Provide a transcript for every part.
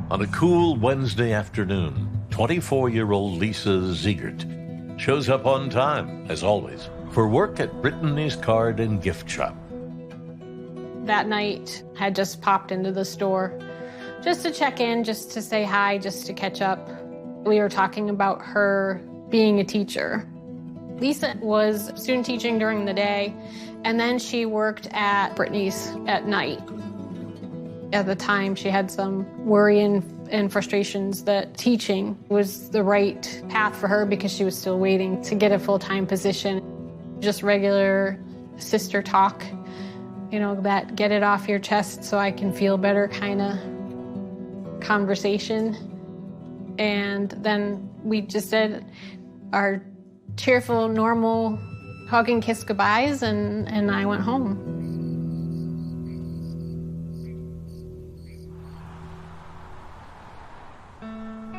On a cool Wednesday afternoon, 24-year-old Lisa Ziegert shows up on time, as always, for work at Brittany's Card and Gift Shop. That night, I had just popped into the store just to check in, just to say hi, just to catch up. We were talking about her being a teacher. Lisa was student teaching during the day, and then she worked at Brittany's at night. At the time, she had some worry and frustrations that teaching was the right path for her because she was still waiting to get a full-time position. Just regular sister talk, you know, that get it off your chest so I can feel better kind of conversation. And then we just did our cheerful, normal hug and kiss goodbyes, and I went home.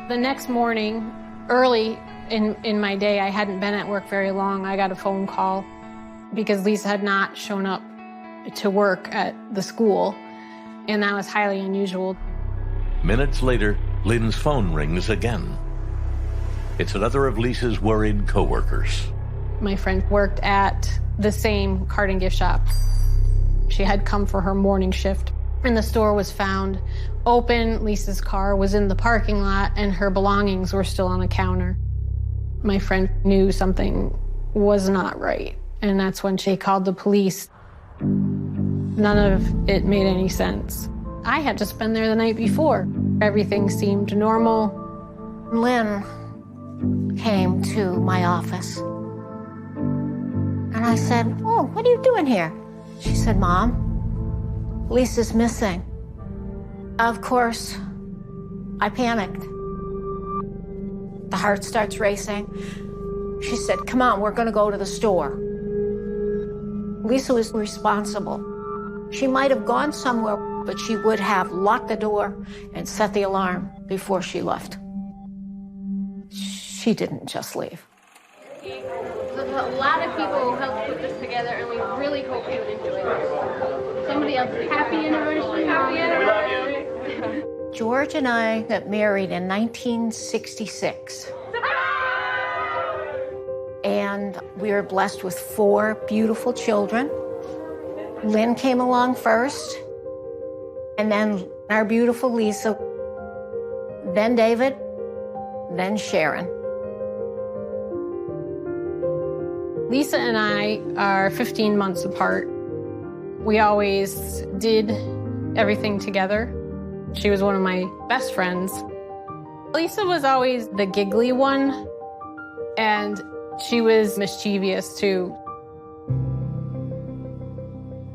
The next morning, early in my day, I hadn't been at work very long, I got a phone call because Lisa had not shown up to work at the school, and that was highly unusual. Minutes later, Lynn's phone rings again. It's another of Lisa's worried coworkers. My friend worked at the same card and gift shop. She had come for her morning shift, and the store was found open. Lisa's car was in the parking lot, and her belongings were still on a counter. My friend knew something was not right, and that's when she called the police. None of it made any sense. I had just been there the night before. Everything seemed normal. Lynn came to my office, and I said, "Oh, what are you doing here?" She said, "Mom, Lisa's missing." Of course, I panicked. The heart starts racing. She said, "Come on, we're gonna go to the store." Lisa was responsible. She might have gone somewhere, but she would have locked the door and set the alarm before she left. She didn't just leave. A lot of people helped put this together, and we really hope you enjoy it. Somebody else, happy anniversary. Happy anniversary. We love you. George and I got married in 1966. And we were blessed with 4 beautiful children. Lynn came along first, and then our beautiful Lisa, then David, then Sharon. Lisa and I are 15 months apart. We always did everything together. She was one of my best friends. Lisa was always the giggly one, and she was mischievous too.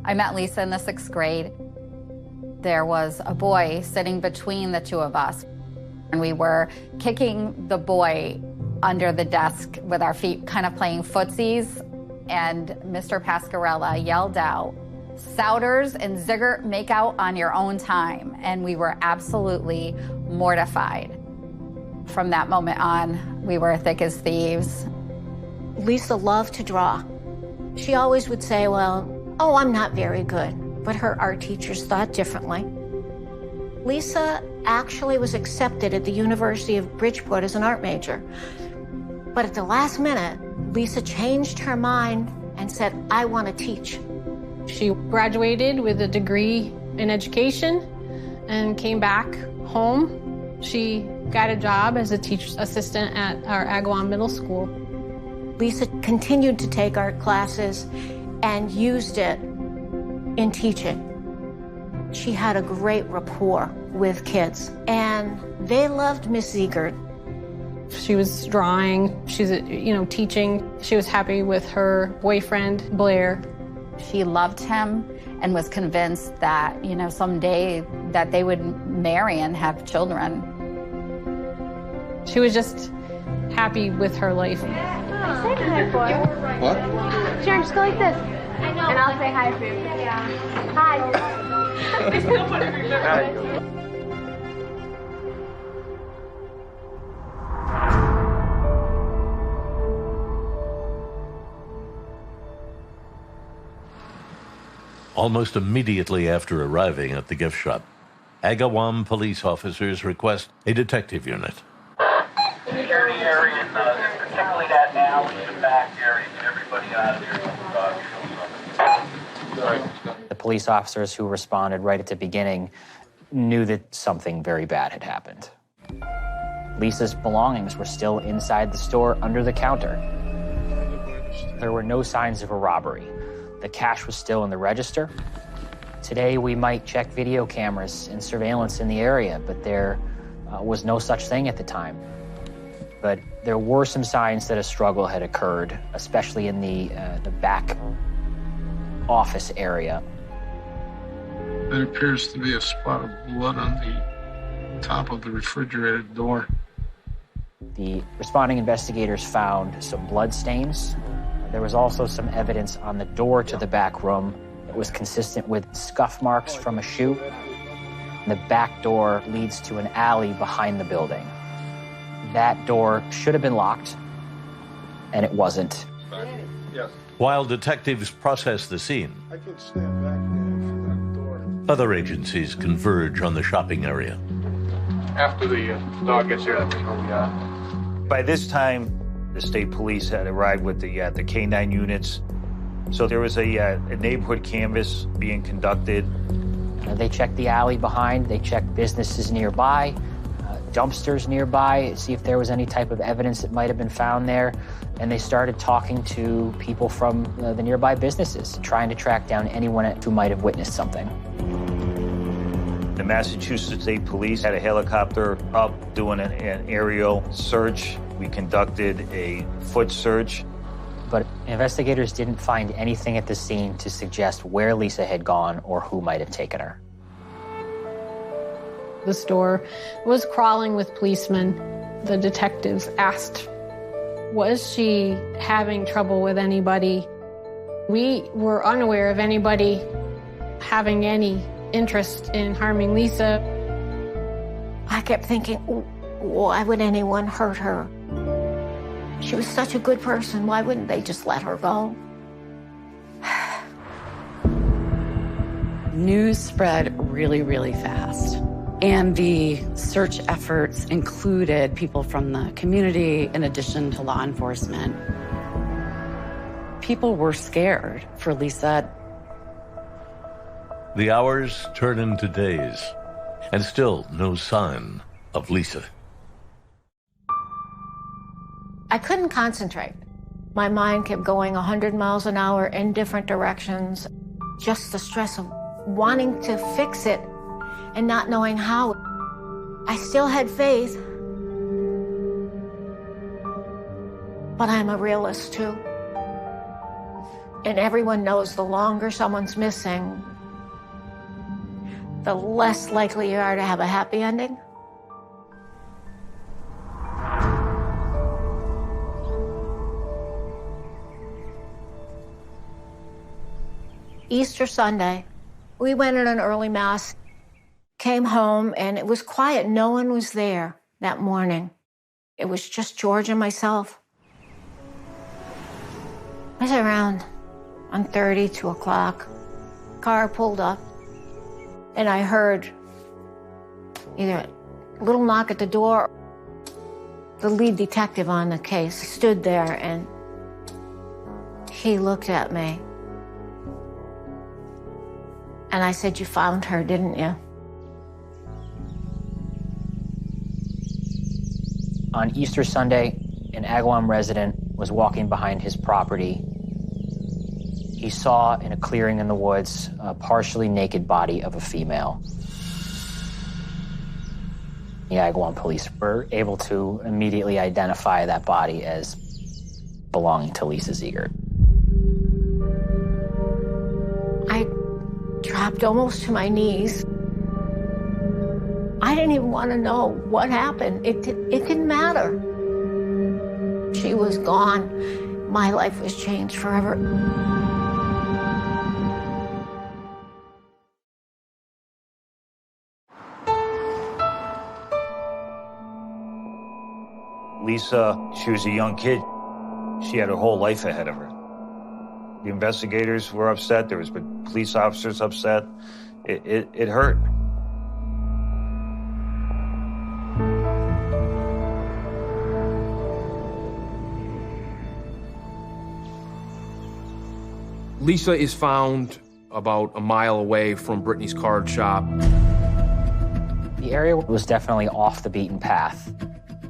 I met Lisa in the 6th grade. There was a boy sitting between the two of us, and we were kicking the boy under the desk with our feet, kind of playing footsies, and Mr. Pascarella yelled out, "Souders and Ziegert, make out on your own time." And we were absolutely mortified. From that moment on, we were thick as thieves. Lisa loved to draw. She always would say, "Well, oh, I'm not very good," but her art teachers thought differently. Lisa actually was accepted at the University of Bridgeport as an art major. But at the last minute, Lisa changed her mind and said, "I want to teach." She graduated with a degree in education and came back home. She got a job as a teacher's assistant at our Agawam Middle School. Lisa continued to take art classes and used it in teaching. She had a great rapport with kids, and they loved Miss Ziegert. She was drawing, she's, teaching. She was happy with her boyfriend, Blair. She loved him and was convinced that, someday that they would marry and have children. She was just happy with her life. I said hi for you. What? Sharon, just go like this. I know. And I'll say hi for you. Yeah. Hi. Almost immediately after arriving at the gift shop, Agawam police officers request a detective unit. Security area, particularly that alley in the back area, get everybody out of there. The police officers who responded right at the beginning knew that something very bad had happened. Lisa's belongings were still inside the store under the counter. There were no signs of a robbery. The cash was still in the register. Today, we might check video cameras and surveillance in the area, but there was no such thing at the time. But there were some signs that a struggle had occurred, especially in the back office area. There appears to be a spot of blood on the top of the refrigerator door. The responding investigators found some blood stains. There was also some evidence on the door to the back room that was consistent with scuff marks from a shoe. The back door leads to an alley behind the building. That door should have been locked, and it wasn't. While detectives process the scene, I can stand back there for that door. other agencies converge on the shopping area. After the dog gets here, that's where we are. By this time, the state police had arrived with the K-9 units. So there was a neighborhood canvass being conducted. They checked the alley behind, they checked businesses nearby, dumpsters nearby, see if there was any type of evidence that might have been found there. And they started talking to people from the nearby businesses, trying to track down anyone who might have witnessed something. The Massachusetts State Police had a helicopter up doing an aerial search. We conducted a foot search. But investigators didn't find anything at the scene to suggest where Lisa had gone or who might have taken her. The store was crawling with policemen. The detectives asked, was she having trouble with anybody? We were unaware of anybody having any interest in harming Lisa. I kept thinking, why would anyone hurt her? She was such a good person. Why wouldn't they just let her go? News spread really, really fast. And the search efforts included people from the community in addition to law enforcement. People were scared for Lisa. The hours turn into days, and still no sign of Lisa. I couldn't concentrate. My mind kept going 100 miles an hour in different directions. Just the stress of wanting to fix it and not knowing how. I still had faith, but I'm a realist too. And everyone knows the longer someone's missing, the less likely you are to have a happy ending. Easter Sunday, we went in an early mass, came home, and it was quiet. No one was there that morning. It was just George and myself. It was around 1:30, 2 o'clock. Car pulled up, and I heard either a little knock at the door. The lead detective on the case stood there, and he looked at me. And I said, you found her, didn't you? On Easter Sunday, an Agawam resident was walking behind his property. He saw in a clearing in the woods a partially naked body of a female. The Agawam police were able to immediately identify that body as belonging to Lisa Ziegert. I dropped almost to my knees. I didn't even want to know what happened. It didn't matter. She was gone. My life was changed forever. Lisa, she was a young kid. She had her whole life ahead of her. The investigators were upset. There was police officers upset. It hurt. Lisa is found about a mile away from Brittany's card shop. The area was definitely off the beaten path.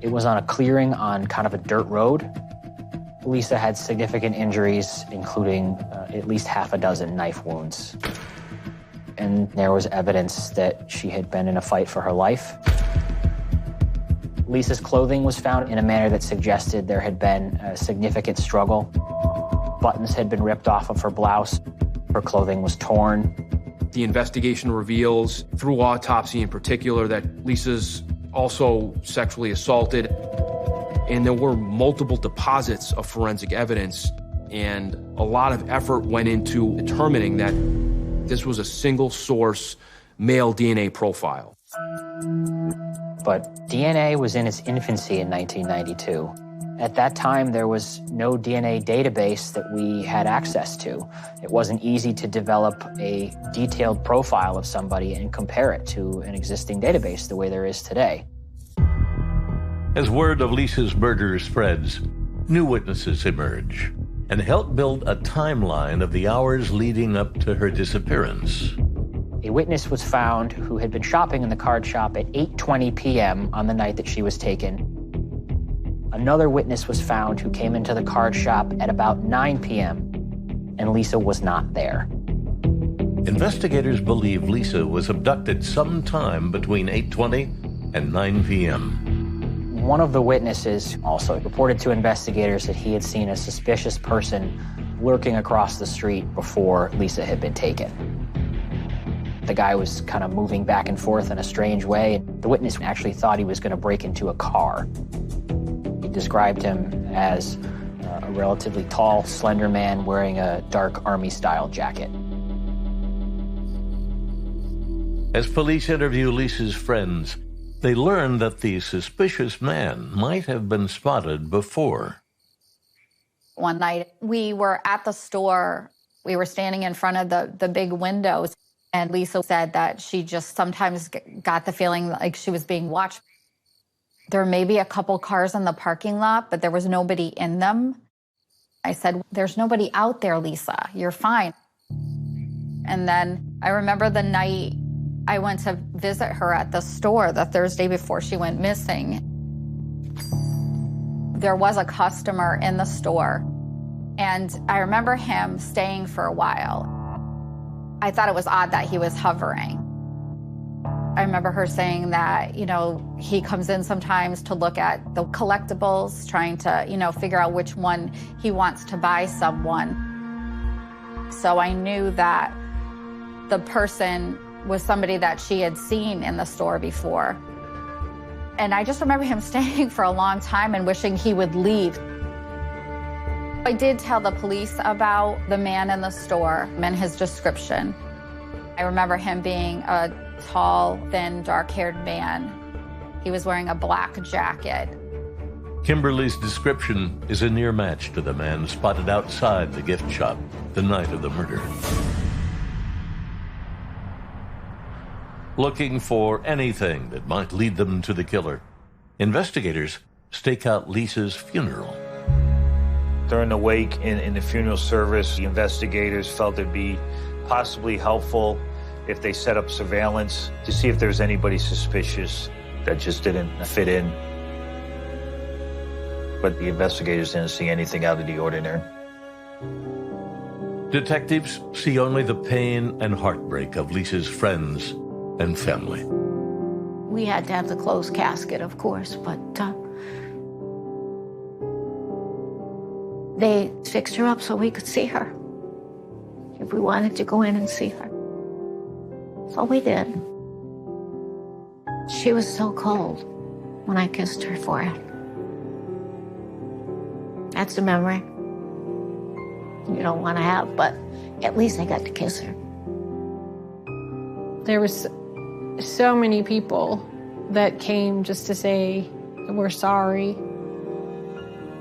It was on a clearing on kind of a dirt road. Lisa had significant injuries, including at least half a dozen knife wounds. And there was evidence that she had been in a fight for her life. Lisa's clothing was found in a manner that suggested there had been a significant struggle. Buttons had been ripped off of her blouse. Her clothing was torn. The investigation reveals, through autopsy in particular, that Lisa's also sexually assaulted. And there were multiple deposits of forensic evidence, and a lot of effort went into determining that this was a single source male DNA profile. But DNA was in its infancy in 1992. At that time, there was no DNA database that we had access to. It wasn't easy to develop a detailed profile of somebody and compare it to an existing database the way there is today. As word of Lisa's murder spreads, new witnesses emerge and help build a timeline of the hours leading up to her disappearance. A witness was found who had been shopping in the card shop at 8:20 p.m. on the night that she was taken. Another witness was found who came into the card shop at about 9 p.m., and Lisa was not there. Investigators believe Lisa was abducted sometime between 8:20 and 9 p.m. One of the witnesses also reported to investigators that he had seen a suspicious person lurking across the street before Lisa had been taken. The guy was kind of moving back and forth in a strange way. The witness actually thought he was going to break into a car. He described him as a relatively tall, slender man wearing a dark army-style jacket. As police interview Lisa's friends, they learn that the suspicious man might have been spotted before. One night, we were at the store. We were standing in front of the big windows, and Lisa said that she just sometimes got the feeling like she was being watched. There may be a couple cars in the parking lot, but there was nobody in them. I said, "There's nobody out there, Lisa. You're fine." And then I remember the night I went to visit her at the store the Thursday before she went missing. There was a customer in the store, and I remember him staying for a while. I thought it was odd that he was hovering. I remember her saying that, he comes in sometimes to look at the collectibles, trying to, figure out which one he wants to buy someone. So I knew that the person was somebody that she had seen in the store before. And I just remember him staying for a long time and wishing he would leave. I did tell the police about the man in the store and his description. I remember him being a tall, thin, dark-haired man. He was wearing a black jacket. Kimberly's description is a near match to the man spotted outside the gift shop the night of the murder. Looking for anything that might lead them to the killer, investigators stake out Lisa's funeral. During the wake in the funeral service, the investigators felt it'd be possibly helpful if they set up surveillance to see if there's anybody suspicious that just didn't fit in. But the investigators didn't see anything out of the ordinary. Detectives see only the pain and heartbreak of Lisa's friends and family. We had to have the closed casket, of course, but they fixed her up so we could see her if we wanted to go in and see her. So we did. She was so cold when I kissed her forehead. That's a memory you don't want to have, but at least I got to kiss her. There was so many people that came just to say, "We're sorry."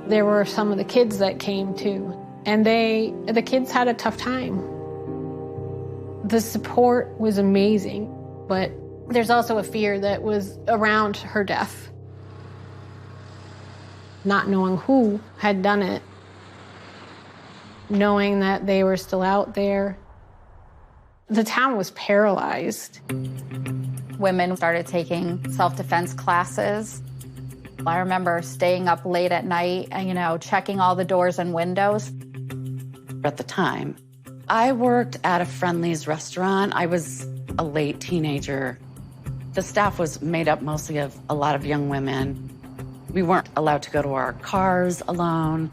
There were some of the kids that came too, and the kids had a tough time. The support was amazing, but there's also a fear that was around her death. Not knowing who had done it, knowing that they were still out there. The town was paralyzed. Women started taking self-defense classes. I remember staying up late at night and, checking all the doors and windows. At the time, I worked at a Friendly's restaurant. I was a late teenager. The staff was made up mostly of a lot of young women. We weren't allowed to go to our cars alone.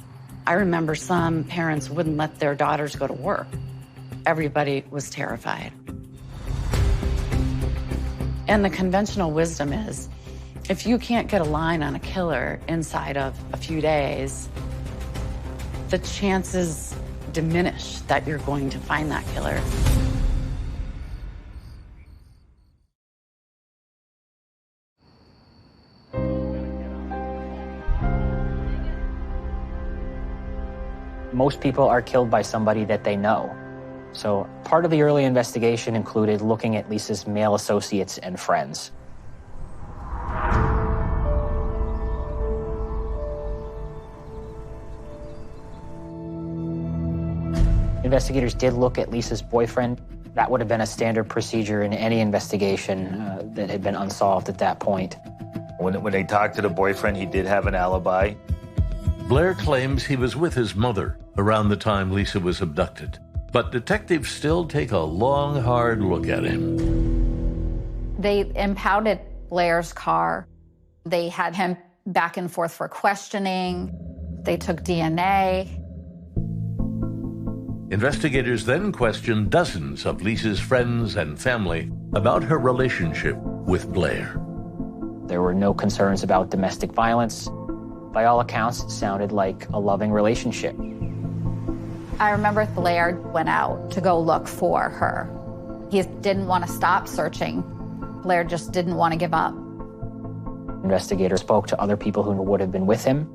I remember some parents wouldn't let their daughters go to work. Everybody was terrified. And the conventional wisdom is, if you can't get a line on a killer inside of a few days, the chances diminish that you're going to find that killer. Most people are killed by somebody that they know. So part of the early investigation included looking at Lisa's male associates and friends. Investigators did look at Lisa's boyfriend. That would have been a standard procedure in any investigation that had been unsolved at that point. When they talked to the boyfriend, he did have an alibi. Blair claims he was with his mother around the time Lisa was abducted. But detectives still take a long, hard look at him. They impounded Blair's car. They had him back and forth for questioning. They took DNA. Investigators then questioned dozens of Lisa's friends and family about her relationship with Blair. There were no concerns about domestic violence. By all accounts, it sounded like a loving relationship. I remember Blair went out to go look for her. He didn't want to stop searching. Blair just didn't want to give up. Investigators spoke to other people who would have been with him.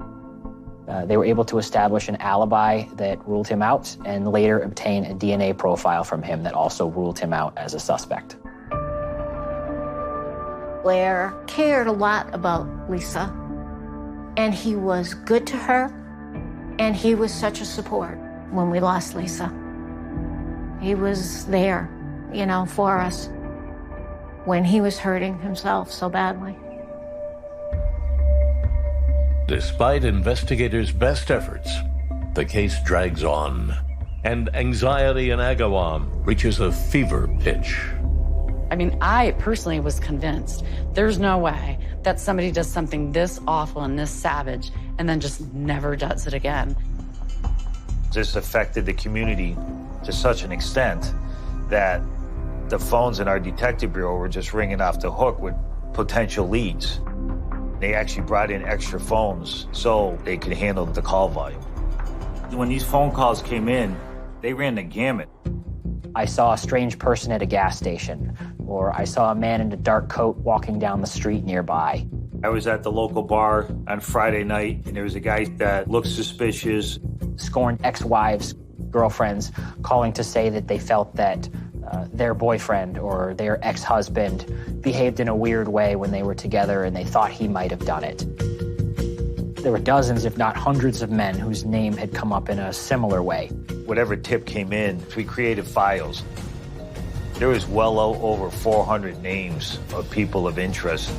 They were able to establish an alibi that ruled him out and later obtain a DNA profile from him that also ruled him out as a suspect. Blair cared a lot about Lisa, and he was good to her, and he was such a support when we lost Lisa. He was there, for us when he was hurting himself so badly. Despite investigators' best efforts, the case drags on, and anxiety in Agawam reaches a fever pitch. I personally was convinced there's no way that somebody does something this awful and this savage and then just never does it again. This affected the community to such an extent that the phones in our detective bureau were just ringing off the hook with potential leads. They actually brought in extra phones so they could handle the call volume. When these phone calls came in, they ran the gamut. I saw a strange person at a gas station, or I saw a man in a dark coat walking down the street nearby. I was at the local bar on Friday night, and there was a guy that looked suspicious. Scorned ex-wives, girlfriends, calling to say that they felt that their boyfriend or their ex-husband behaved in a weird way when they were together and they thought he might have done it. There were dozens, if not hundreds, of men whose name had come up in a similar way. Whatever tip came in, we created files. There was well over 400 names of people of interest.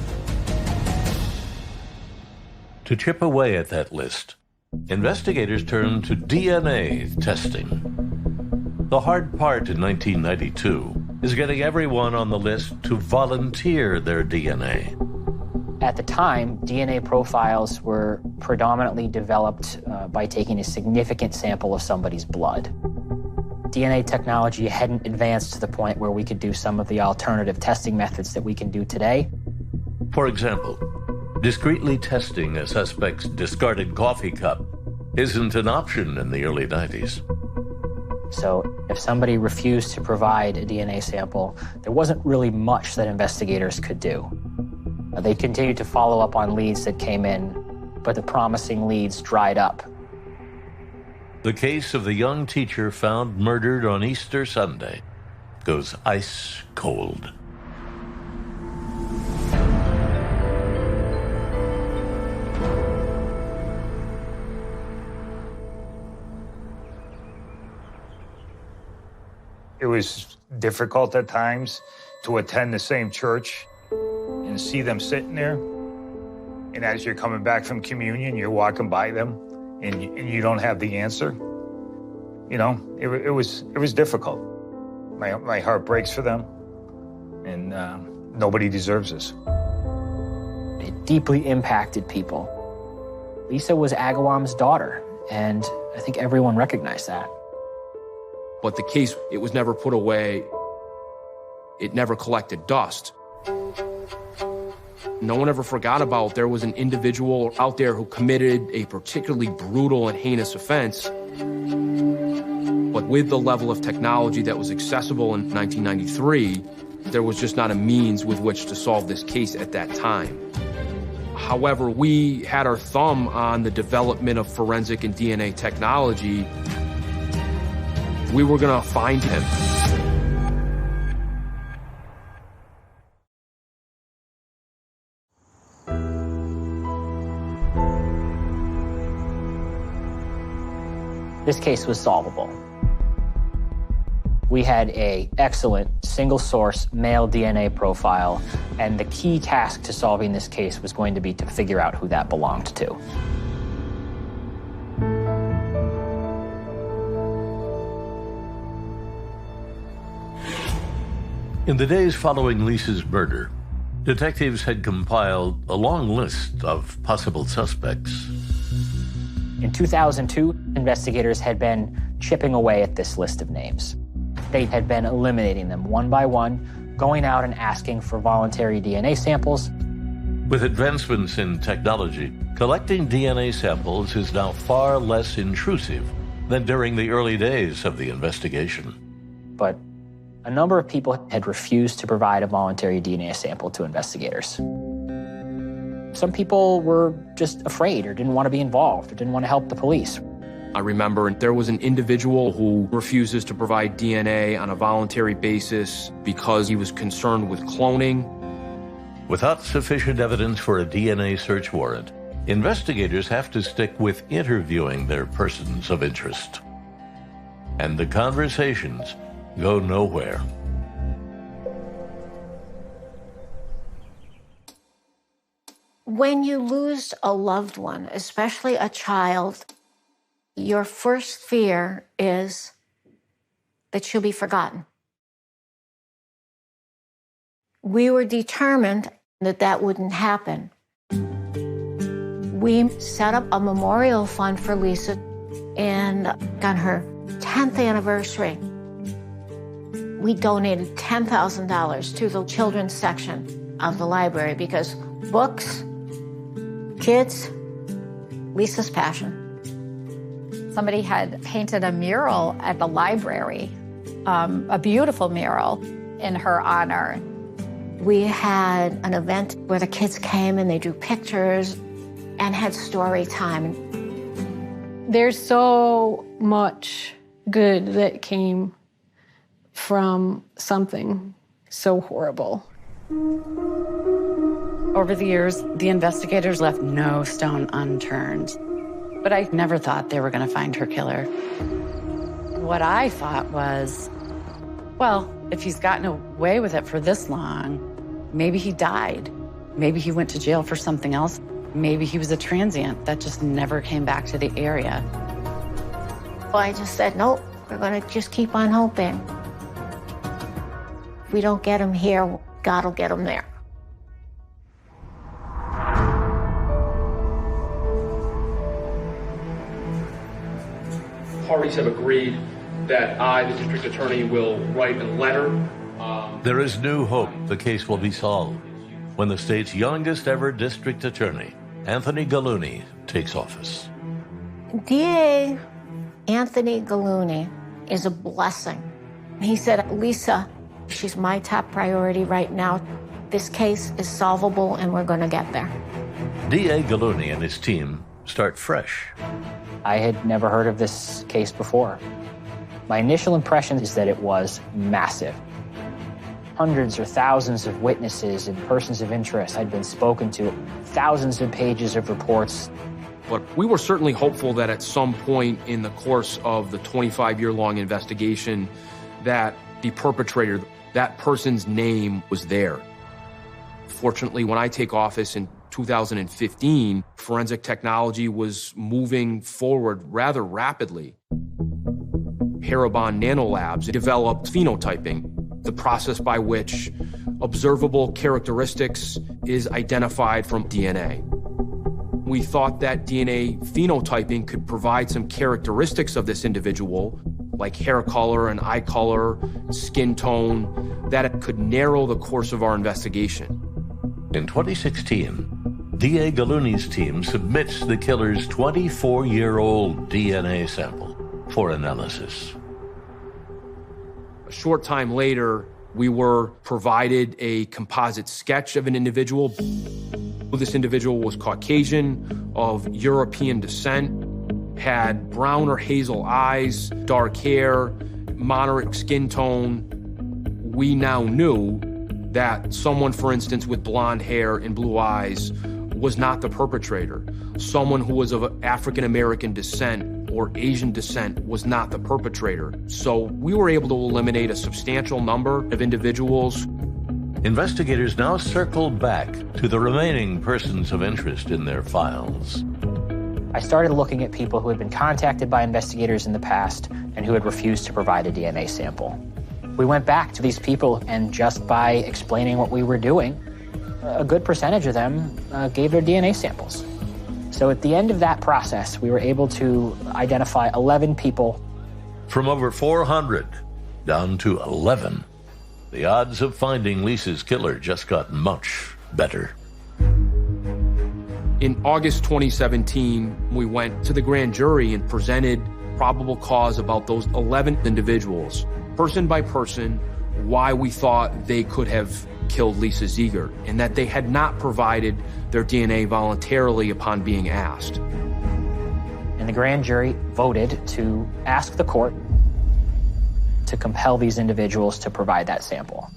To chip away at that list, investigators turned to DNA testing. The hard part in 1992 is getting everyone on the list to volunteer their DNA. At the time, DNA profiles were predominantly developed by taking a significant sample of somebody's blood. DNA technology hadn't advanced to the point where we could do some of the alternative testing methods that we can do today. For example, discreetly testing a suspect's discarded coffee cup isn't an option in the early 90s. So if somebody refused to provide a DNA sample, there wasn't really much that investigators could do. They continued to follow up on leads that came in, but the promising leads dried up. The case of the young teacher found murdered on Easter Sunday goes ice cold. was difficult at times to attend the same church and see them sitting there. And as you're coming back from communion, you're walking by them and you don't have the answer. You know, it was difficult. My heart breaks for them, and nobody deserves this. It deeply impacted people. Lisa was Agawam's daughter, and I think everyone recognized that. But the case, it was never put away. It never collected dust. No one ever forgot about there was an individual out there who committed a particularly brutal and heinous offense. But with the level of technology that was accessible in 1993, there was just not a means with which to solve this case at that time. However, we had our thumb on the development of forensic and DNA technology. We were gonna find him. This case was solvable. We had an excellent single-source male DNA profile, and the key task to solving this case was going to be to figure out who that belonged to. In the days following Lisa's murder, detectives had compiled a long list of possible suspects. In 2002, investigators had been chipping away at this list of names. They had been eliminating them one by one, going out and asking for voluntary DNA samples. With advancements in technology, collecting DNA samples is now far less intrusive than during the early days of the investigation. But a number of people had refused to provide a voluntary DNA sample to investigators. Some people were just afraid or didn't want to be involved or didn't want to help the police. I remember there was an individual who refuses to provide DNA on a voluntary basis because he was concerned with cloning. Without sufficient evidence for a DNA search warrant, investigators have to stick with interviewing their persons of interest. And the conversations go nowhere. When you lose a loved one, especially a child, your first fear is that she'll be forgotten. We were determined that that wouldn't happen. We set up a memorial fund for Lisa, and on her 10th anniversary, we donated $10,000 to the children's section of the library because books, kids, Lisa's passion. Somebody had painted a mural at the library, a beautiful mural in her honor. We had an event where the kids came and they drew pictures and had story time. There's so much good that came from something so horrible. Over the years, the investigators left no stone unturned. But I never thought they were going to find her killer. What I thought was, well, if he's gotten away with it for this long, maybe he died. Maybe he went to jail for something else. Maybe he was a transient that just never came back to the area. Well, I just said, nope, we're going to just keep on hoping. If we don't get him here, God will get him there. Parties have agreed that I, the district attorney, will write a letter. There is new hope the case will be solved when the state's youngest ever district attorney, Anthony Gallooni, takes office. DA Anthony Gallooni is a blessing. He said, Lisa, she's my top priority right now. This case is solvable and we're going to get there. DA Gallooni and his team start fresh. I had never heard of this case before. My initial impression is that it was massive. Hundreds or thousands of witnesses and persons of interest had been spoken to, thousands of pages of reports. But we were certainly hopeful that at some point in the course of the 25-year-long investigation that the perpetrator, that person's name was there. Fortunately, when I take office in 2015, forensic technology was moving forward rather rapidly. Haribon Nanolabs developed phenotyping, the process by which observable characteristics is identified from DNA. We thought that DNA phenotyping could provide some characteristics of this individual, like hair color and eye color, skin tone, that it could narrow the course of our investigation. In 2016, D.A. Galuni's team submits the killer's 24-year-old DNA sample for analysis. A short time later, we were provided a composite sketch of an individual. This individual was Caucasian, of European descent, had brown or hazel eyes, dark hair, moderate skin tone. We now knew that someone, for instance, with blonde hair and blue eyes was not the perpetrator. Someone who was of African-American descent or Asian descent was not the perpetrator. So we were able to eliminate a substantial number of individuals. Investigators now circle back to the remaining persons of interest in their files. I started looking at people who had been contacted by investigators in the past and who had refused to provide a DNA sample. We went back to these people, and just by explaining what we were doing, a good percentage of them gave their DNA samples. So at the end of that process, we were able to identify 11 people. From over 400 down to 11. The odds of finding Lisa's killer just got much better. In August 2017, we went to the grand jury and presented probable cause about those 11 individuals, person by person, why we thought they could have killed Lisa Ziegert, and that they had not provided their DNA voluntarily upon being asked. And the grand jury voted to ask the court to compel these individuals to provide that sample.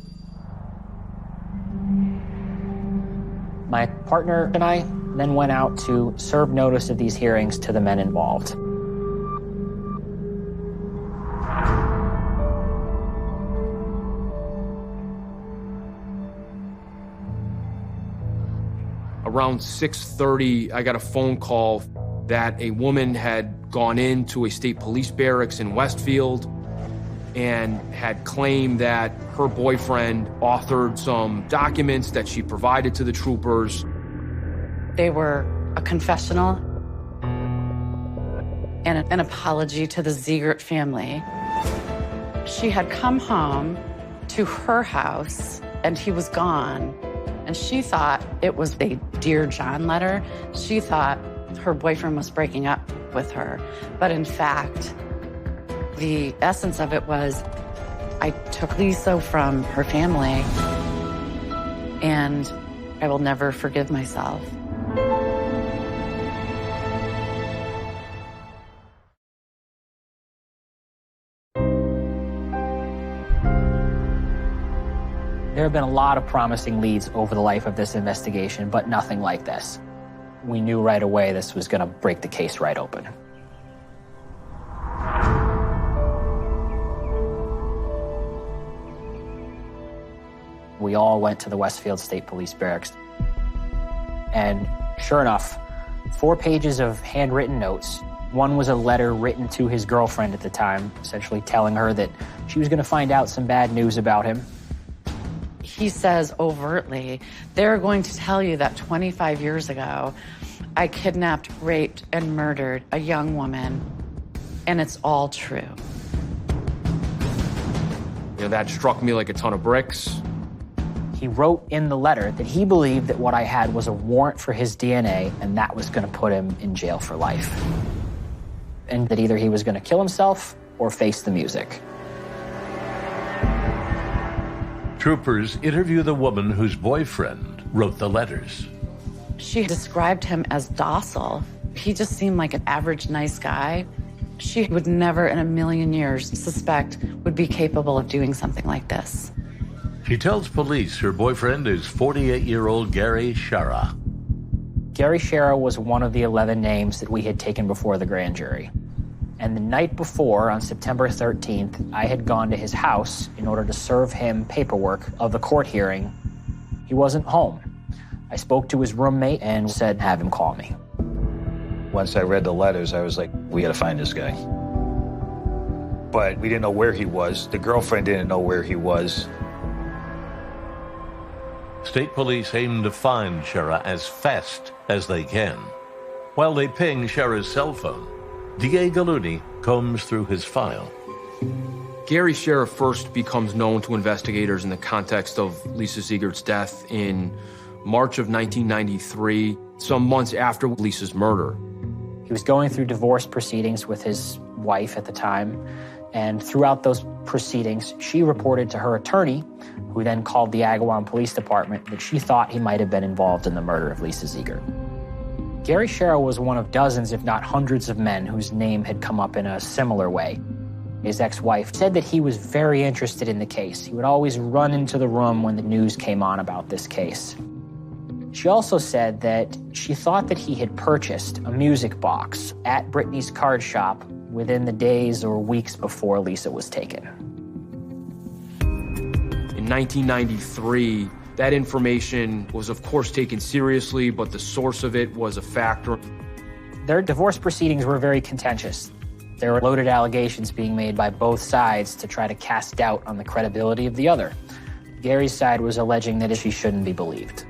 My partner and I then went out to serve notice of these hearings to the men involved. Around 6:30, I got a phone call that a woman had gone into a state police barracks in Westfield and had claimed that her boyfriend authored some documents that she provided to the troopers. They were a confessional and an apology to the Ziegert family. She had come home to her house and he was gone. And she thought it was a Dear John letter. She thought her boyfriend was breaking up with her. But in fact, the essence of it was, I took Lisa from her family and I will never forgive myself. There have been a lot of promising leads over the life of this investigation, but nothing like this. We knew right away this was going to break the case right open. We all went to the Westfield State Police Barracks. And sure enough, 4 pages of handwritten notes. One was a letter written to his girlfriend at the time, essentially telling her that she was going to find out some bad news about him. He says overtly, they're going to tell you that 25 years ago, I kidnapped, raped, and murdered a young woman, and it's all true. You know, that struck me like a ton of bricks. He wrote in the letter that he believed that what I had was a warrant for his DNA, and that was going to put him in jail for life. And that either he was going to kill himself or face the music. Troopers interview the woman whose boyfriend wrote the letters. She described him as docile. He just seemed like an average nice guy. She would never in a million years suspect would be capable of doing something like this. She tells police her boyfriend is 48-year-old Gary Shara. Gary Shara was one of the 11 names that we had taken before the grand jury. And the night before, on September 13th, I had gone to his house in order to serve him paperwork of the court hearing. He wasn't home. I spoke to his roommate and said, have him call me. Once I read the letters, I was like, we gotta find this guy. But we didn't know where he was. The girlfriend didn't know where he was. State police aim to find Shera as fast as they can. While they ping Shera's cell phone, D.A. Galuni combs through his file. Gary Shera first becomes known to investigators in the context of Lisa Siegert's death in March of 1993, some months after Lisa's murder. He was going through divorce proceedings with his wife at the time, and throughout those proceedings, she reported to her attorney, who then called the Agawam Police Department, that she thought he might have been involved in the murder of Lisa Siegert. Gary Shera was one of dozens, if not hundreds of men whose name had come up in a similar way. His ex-wife said that he was very interested in the case. He would always run into the room when the news came on about this case. She also said that she thought that he had purchased a music box at Brittany's card shop within the days or weeks before Lisa was taken. In 1993, that information was, of course, taken seriously, but the source of it was a factor. Their divorce proceedings were very contentious. There were loaded allegations being made by both sides to try to cast doubt on the credibility of the other. Gary's side was alleging that she shouldn't be believed.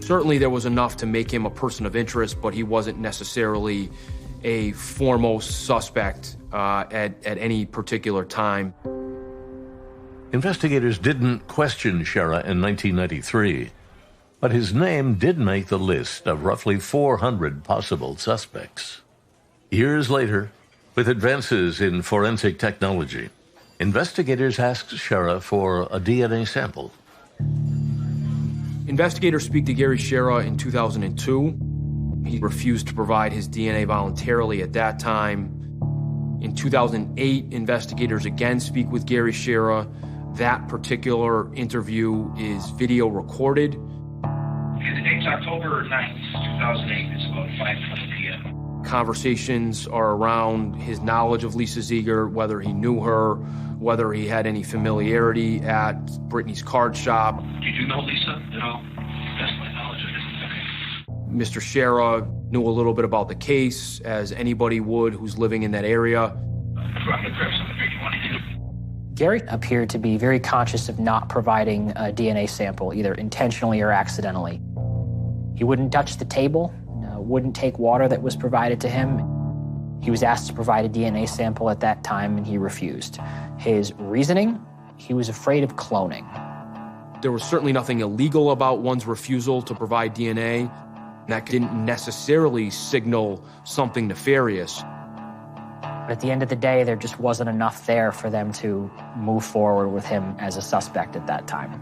Certainly there was enough to make him a person of interest, but he wasn't necessarily a foremost suspect at any particular time. Investigators didn't question Shera in 1993, but his name did make the list of roughly 400 possible suspects. Years later, with advances in forensic technology, investigators asked Shera for a DNA sample. Investigators speak to Gary Shera in 2002. He refused to provide his DNA voluntarily at that time. In 2008, investigators again speak with Gary Shera. That particular interview is video recorded. Okay, the date's October 9th, 2008. It's about 5:20 p.m. Conversations are around his knowledge of Lisa Siegert, whether he knew her, whether he had any familiarity at Brittany's card shop. Did you know Lisa at all? That's my knowledge of it. Okay. Mr. Shera knew a little bit about the case, as anybody would who's living in that area. I'm gonna grab something here. You want to do? Gary appeared to be very conscious of not providing a DNA sample, either intentionally or accidentally. He wouldn't touch the table, wouldn't take water that was provided to him. He was asked to provide a DNA sample at that time, and he refused. His reasoning, he was afraid of cloning. There was certainly nothing illegal about one's refusal to provide DNA. That didn't necessarily signal something nefarious. But at the end of the day, there just wasn't enough there for them to move forward with him as a suspect at that time.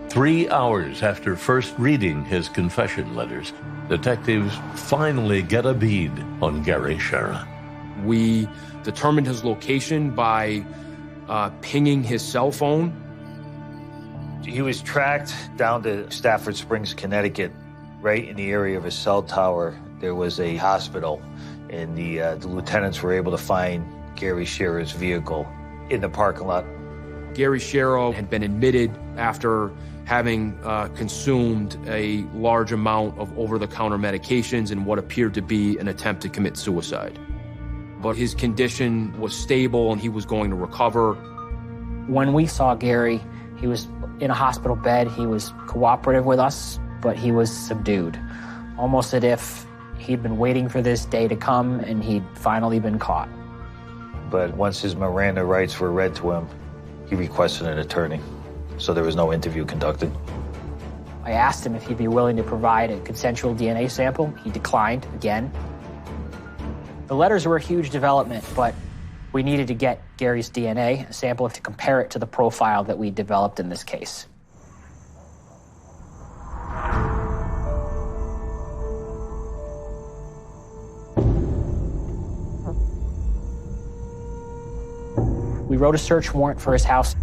Three hours after first reading his confession letters, detectives finally get a bead on Gary Shera. We determined his location by pinging his cell phone. He was tracked down to Stafford Springs, Connecticut. Right in the area of his cell tower, there was a hospital, and the lieutenants were able to find Gary Shera's vehicle in the parking lot. Gary Shera had been admitted after having consumed a large amount of over-the-counter medications in what appeared to be an attempt to commit suicide. But his condition was stable and he was going to recover. When we saw Gary, he was in a hospital bed. He was cooperative with us, but he was subdued, almost as if he'd been waiting for this day to come and he'd finally been caught. But once his Miranda rights were read to him, he requested an attorney, so there was no interview conducted. I asked him if he'd be willing to provide a consensual DNA sample. He declined again. The letters were a huge development, but we needed to get Gary's DNA sample to compare it to the profile that we developed in this case. We wrote a search warrant for his house.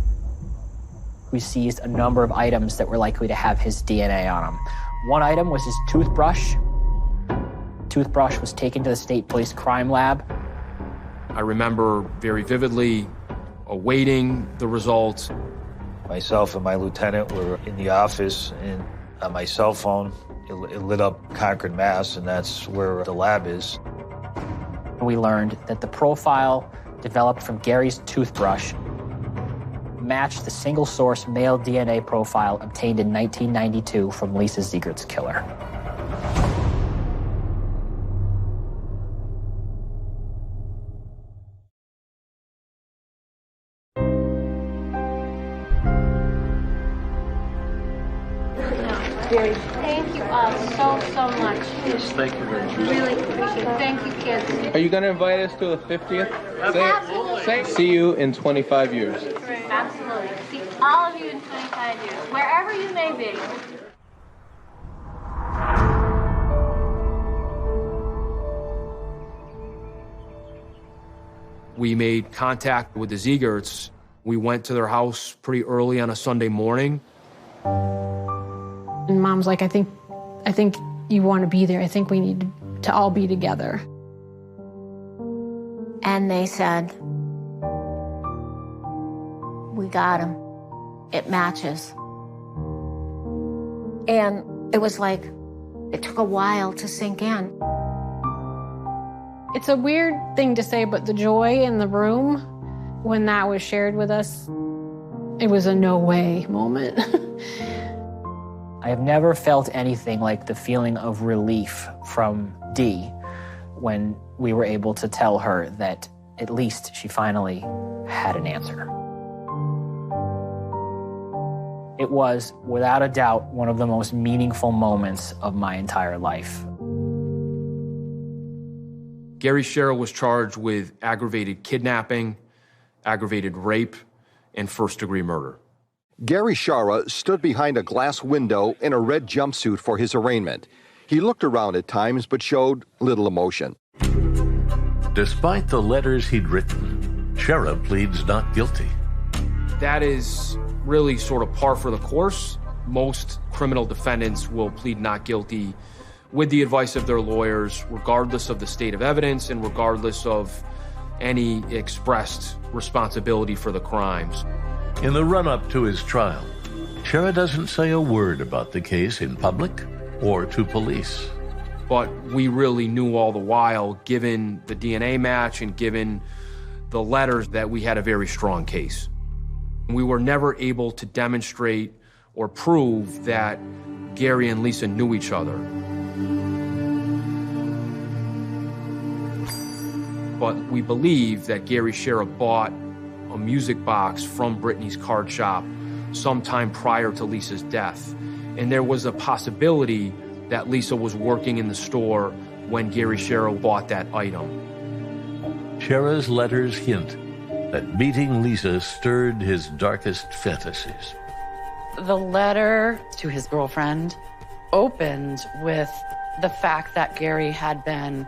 We seized a number of items that were likely to have his DNA on them. One item was his toothbrush. Toothbrush was taken to the State Police Crime Lab. I remember very vividly awaiting the results. Myself and my lieutenant were in the office, and on my cell phone, it lit up Concord, Mass., and that's where the lab is. We learned that the profile developed from Gary's toothbrush matched the single-source male DNA profile obtained in 1992 from Lisa Ziegert's killer. Gary, thank you all so much. Yes, thank you very much. Really appreciate it. Thank you, kids. Are you going to invite us to the 50th? Absolutely. See you in 25 years. Absolutely. See all of you in 25 years, wherever you may be. We made contact with the Ziegerts. We went to their house pretty early on a Sunday morning. And Mom's like, I think you want to be there. I think we need to all be together. And they said, we got him. It matches. And it was like, it took a while to sink in. It's a weird thing to say, but the joy in the room when that was shared with us, it was a no way moment. I have never felt anything like the feeling of relief from Dee when we were able to tell her that at least she finally had an answer. It was, without a doubt, one of the most meaningful moments of my entire life. Gary Sherrill was charged with aggravated kidnapping, aggravated rape, and first-degree murder. Gary Shara stood behind a glass window in a red jumpsuit for his arraignment. He looked around at times but showed little emotion. Despite the letters he'd written, Shara pleads not guilty. That is really sort of par for the course. Most criminal defendants will plead not guilty with the advice of their lawyers, regardless of the state of evidence and regardless of any expressed responsibility for the crimes. In the run-up to his trial, Shara doesn't say a word about the case in public or to police. But we really knew all the while, given the DNA match and given the letters, that we had a very strong case. We were never able to demonstrate or prove that Gary and Lisa knew each other. But we believe that Gary Shara bought a music box from Brittany's card shop sometime prior to Lisa's death. And there was a possibility that Lisa was working in the store when Gary Shara bought that item. Shara's letters hint that meeting Lisa stirred his darkest fantasies. The letter to his girlfriend opened with the fact that Gary had been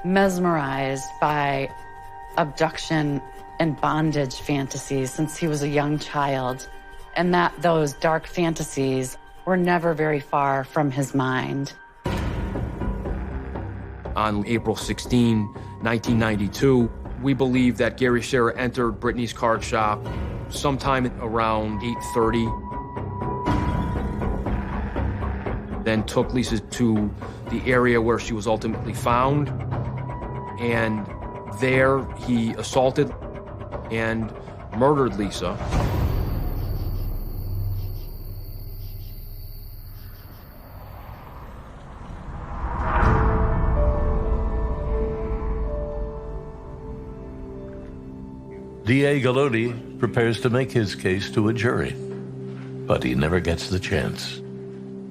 mesmerized by abduction and bondage fantasies since he was a young child, and that those dark fantasies were never very far from his mind. On April 16, 1992, we believe that Gary Shara entered Brittany's card shop sometime around 8:30, then took Lisa to the area where she was ultimately found, and there he assaulted and murdered Lisa. D.A. Galoti prepares to make his case to a jury, but he never gets the chance.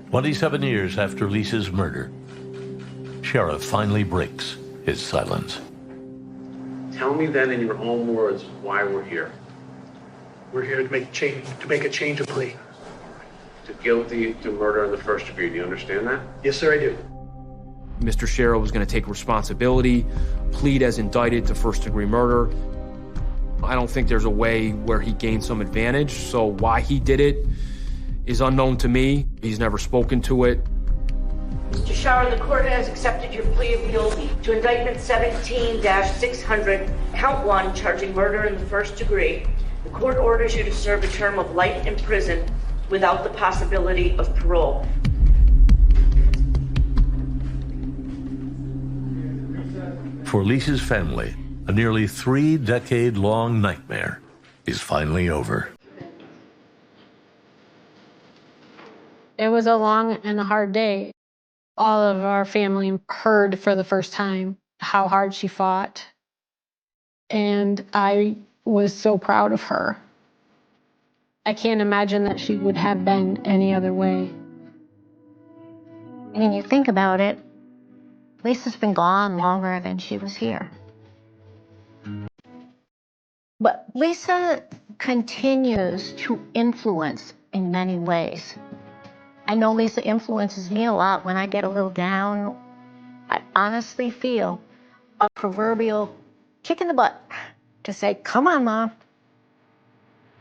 27 years after Lisa's murder, Shara finally breaks his silence. Tell me then in your own words why we're here. We're here to make a change of plea. To guilty to murder in the first degree. Do you understand that? Yes, sir, I do. Mr. Shara was going to take responsibility, plead as indicted to first-degree murder. I don't think there's a way where he gained some advantage, so why he did it is unknown to me. He's never spoken to it. Mr. Shower, the court has accepted your plea of guilty to indictment 17-600, count 1, charging murder in the first degree. The court orders you to serve a term of life in prison without the possibility of parole. For Lisa's family, a nearly 3-decade-long nightmare is finally over. It was a long and a hard day. All of our family heard for the first time how hard she fought. And I was so proud of her. I can't imagine that she would have been any other way. When you think about it, Lisa's been gone longer than she was here. But Lisa continues to influence in many ways. I know Lisa influences me a lot when I get a little down. I honestly feel a proverbial kick in the butt to say, come on, Mom.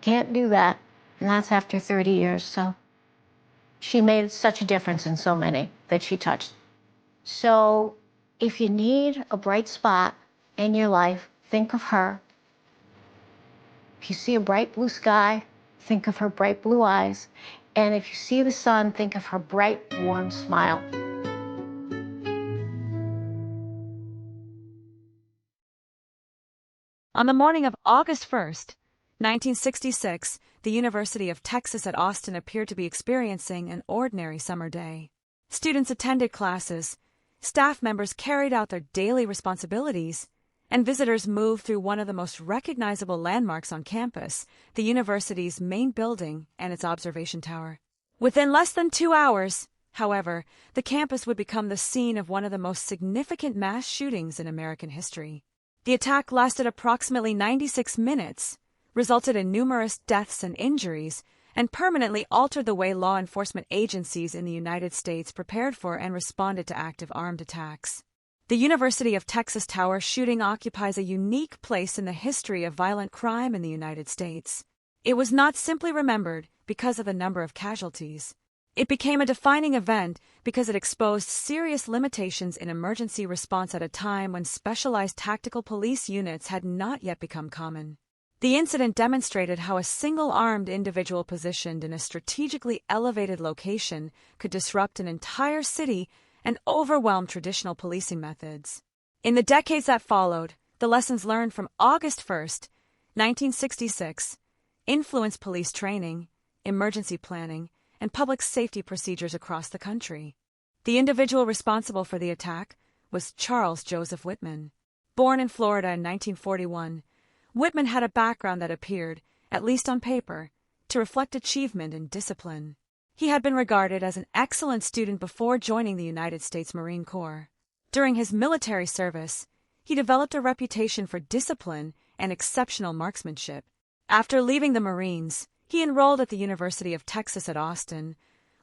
Can't do that. And that's after 30 years, so. She made such a difference in so many that she touched. So if you need a bright spot in your life, think of her. If you see a bright blue sky, think of her bright blue eyes. And if you see the sun, think of her bright, warm smile. On the morning of August 1st, 1966, the University of Texas at Austin appeared to be experiencing an ordinary summer day. Students attended classes, staff members carried out their daily responsibilities, and visitors moved through one of the most recognizable landmarks on campus, the university's main building and its observation tower. Within less than 2 hours, however, the campus would become the scene of one of the most significant mass shootings in American history. The attack lasted approximately 96 minutes, resulted in numerous deaths and injuries, and permanently altered the way law enforcement agencies in the United States prepared for and responded to active armed attacks. The University of Texas Tower shooting occupies a unique place in the history of violent crime in the United States. It was not simply remembered because of the number of casualties. It became a defining event because it exposed serious limitations in emergency response at a time when specialized tactical police units had not yet become common. The incident demonstrated how a single-armed individual positioned in a strategically elevated location could disrupt an entire city and overwhelm traditional policing methods. In the decades that followed, the lessons learned from August 1st, 1966, influenced police training, emergency planning, and public safety procedures across the country. The individual responsible for the attack was Charles Joseph Whitman. Born in Florida in 1941, Whitman had a background that appeared, at least on paper, to reflect achievement and discipline. He had been regarded as an excellent student before joining the United States Marine Corps. During his military service, he developed a reputation for discipline and exceptional marksmanship. After leaving the Marines, he enrolled at the University of Texas at Austin,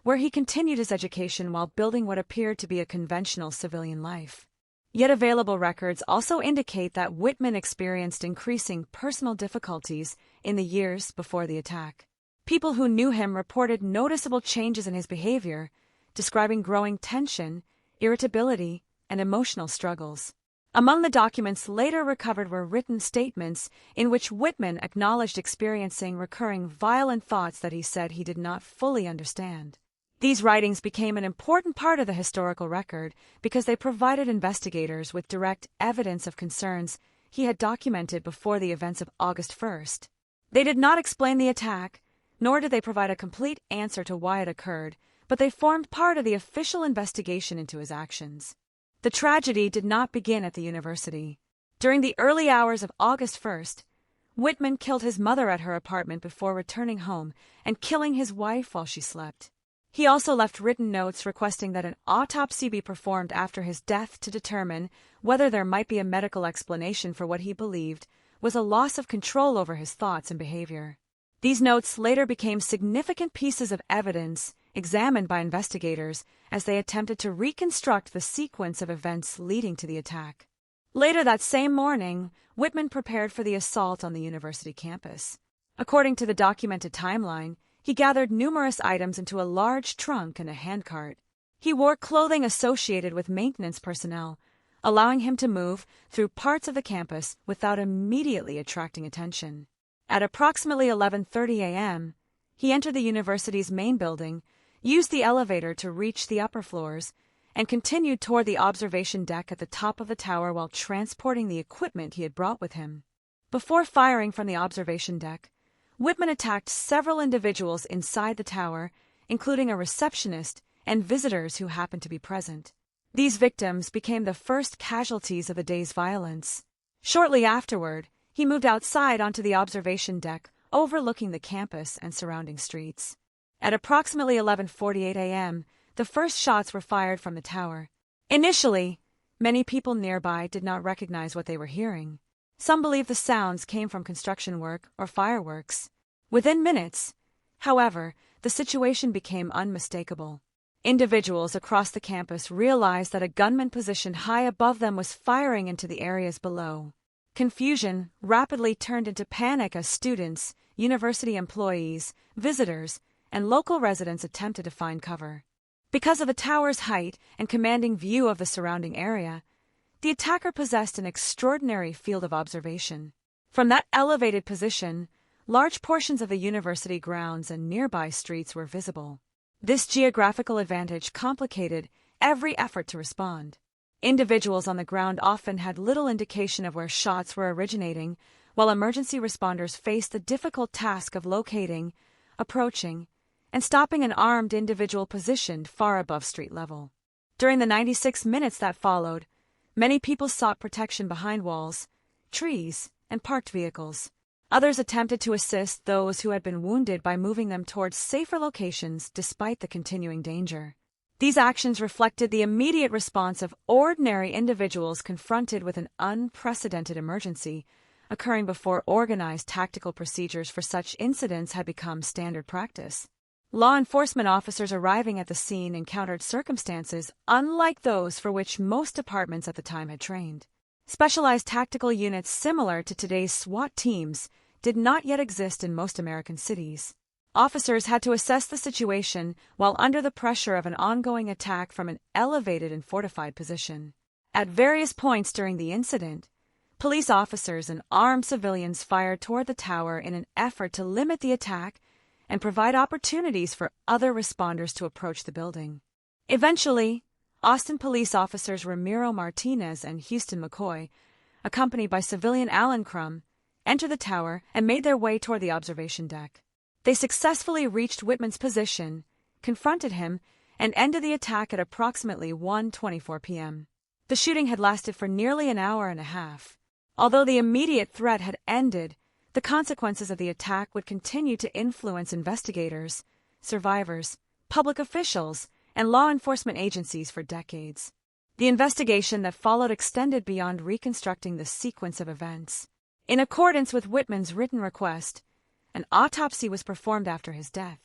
where he continued his education while building what appeared to be a conventional civilian life. Yet available records also indicate that Whitman experienced increasing personal difficulties in the years before the attack. People who knew him reported noticeable changes in his behavior, describing growing tension, irritability, and emotional struggles. Among the documents later recovered were written statements in which Whitman acknowledged experiencing recurring violent thoughts that he said he did not fully understand. These writings became an important part of the historical record because they provided investigators with direct evidence of concerns he had documented before the events of August 1st. They did not explain the attack, nor did they provide a complete answer to why it occurred, but they formed part of the official investigation into his actions. The tragedy did not begin at the university. During the early hours of August 1st, Whitman killed his mother at her apartment before returning home and killing his wife while she slept. He also left written notes requesting that an autopsy be performed after his death to determine whether there might be a medical explanation for what he believed was a loss of control over his thoughts and behavior. These notes later became significant pieces of evidence examined by investigators as they attempted to reconstruct the sequence of events leading to the attack. Later that same morning, Whitman prepared for the assault on the university campus. According to the documented timeline, he gathered numerous items into a large trunk and a handcart. He wore clothing associated with maintenance personnel, allowing him to move through parts of the campus without immediately attracting attention. At approximately 11:30 a.m., he entered the university's main building, used the elevator to reach the upper floors, and continued toward the observation deck at the top of the tower while transporting the equipment he had brought with him. Before firing from the observation deck, Whitman attacked several individuals inside the tower, including a receptionist and visitors who happened to be present. These victims became the first casualties of the day's violence. Shortly afterward, he moved outside onto the observation deck, overlooking the campus and surrounding streets. At approximately 11:48 a.m., the first shots were fired from the tower. Initially, many people nearby did not recognize what they were hearing. Some believed the sounds came from construction work or fireworks. Within minutes, however, the situation became unmistakable. Individuals across the campus realized that a gunman positioned high above them was firing into the areas below. Confusion rapidly turned into panic as students, university employees, visitors, and local residents attempted to find cover. Because of the tower's height and commanding view of the surrounding area, the attacker possessed an extraordinary field of observation. From that elevated position, large portions of the university grounds and nearby streets were visible. This geographical advantage complicated every effort to respond. Individuals on the ground often had little indication of where shots were originating, while emergency responders faced the difficult task of locating, approaching, and stopping an armed individual positioned far above street level. During the 96 minutes that followed, many people sought protection behind walls, trees, and parked vehicles. Others attempted to assist those who had been wounded by moving them towards safer locations despite the continuing danger. These actions reflected the immediate response of ordinary individuals confronted with an unprecedented emergency, occurring before organized tactical procedures for such incidents had become standard practice. Law enforcement officers arriving at the scene encountered circumstances unlike those for which most departments at the time had trained. Specialized tactical units similar to today's SWAT teams did not yet exist in most American cities. Officers had to assess the situation while under the pressure of an ongoing attack from an elevated and fortified position. At various points during the incident, police officers and armed civilians fired toward the tower in an effort to limit the attack and provide opportunities for other responders to approach the building. Eventually, Austin police officers Ramiro Martinez and Houston McCoy, accompanied by civilian Alan Crum, entered the tower and made their way toward the observation deck. They successfully reached Whitman's position, confronted him, and ended the attack at approximately 1:24 p.m. The shooting had lasted for nearly an hour and a half. Although the immediate threat had ended, the consequences of the attack would continue to influence investigators, survivors, public officials, and law enforcement agencies for decades. The investigation that followed extended beyond reconstructing the sequence of events. In accordance with Whitman's written request, an autopsy was performed after his death.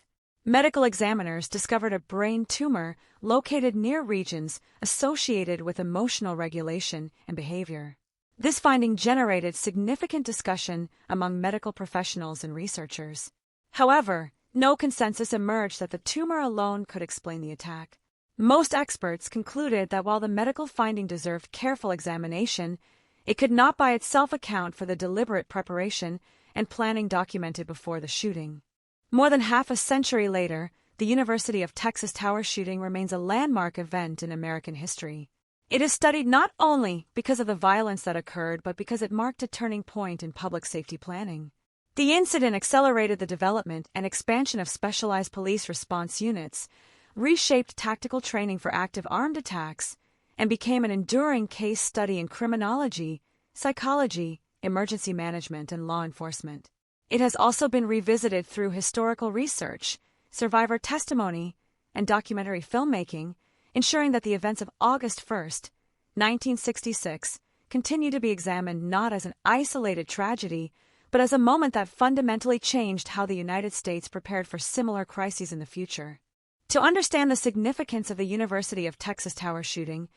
Medical examiners discovered a brain tumor located near regions associated with emotional regulation and behavior. This finding generated significant discussion among medical professionals and researchers. However, no consensus emerged that the tumor alone could explain the attack. Most experts concluded that while the medical finding deserved careful examination, it could not by itself account for the deliberate preparation and planning documented before the shooting. More than half a century later, the University of Texas Tower shooting remains a landmark event in American history. It is studied not only because of the violence that occurred, but because it marked a turning point in public safety planning. The incident accelerated the development and expansion of specialized police response units, reshaped tactical training for active armed attacks, and became an enduring case study in criminology, psychology, emergency management, and law enforcement. It has also been revisited through historical research, survivor testimony, and documentary filmmaking, ensuring that the events of August 1, 1966, continue to be examined not as an isolated tragedy, but as a moment that fundamentally changed how the United States prepared for similar crises in the future. To understand the significance of the University of Texas Tower shooting,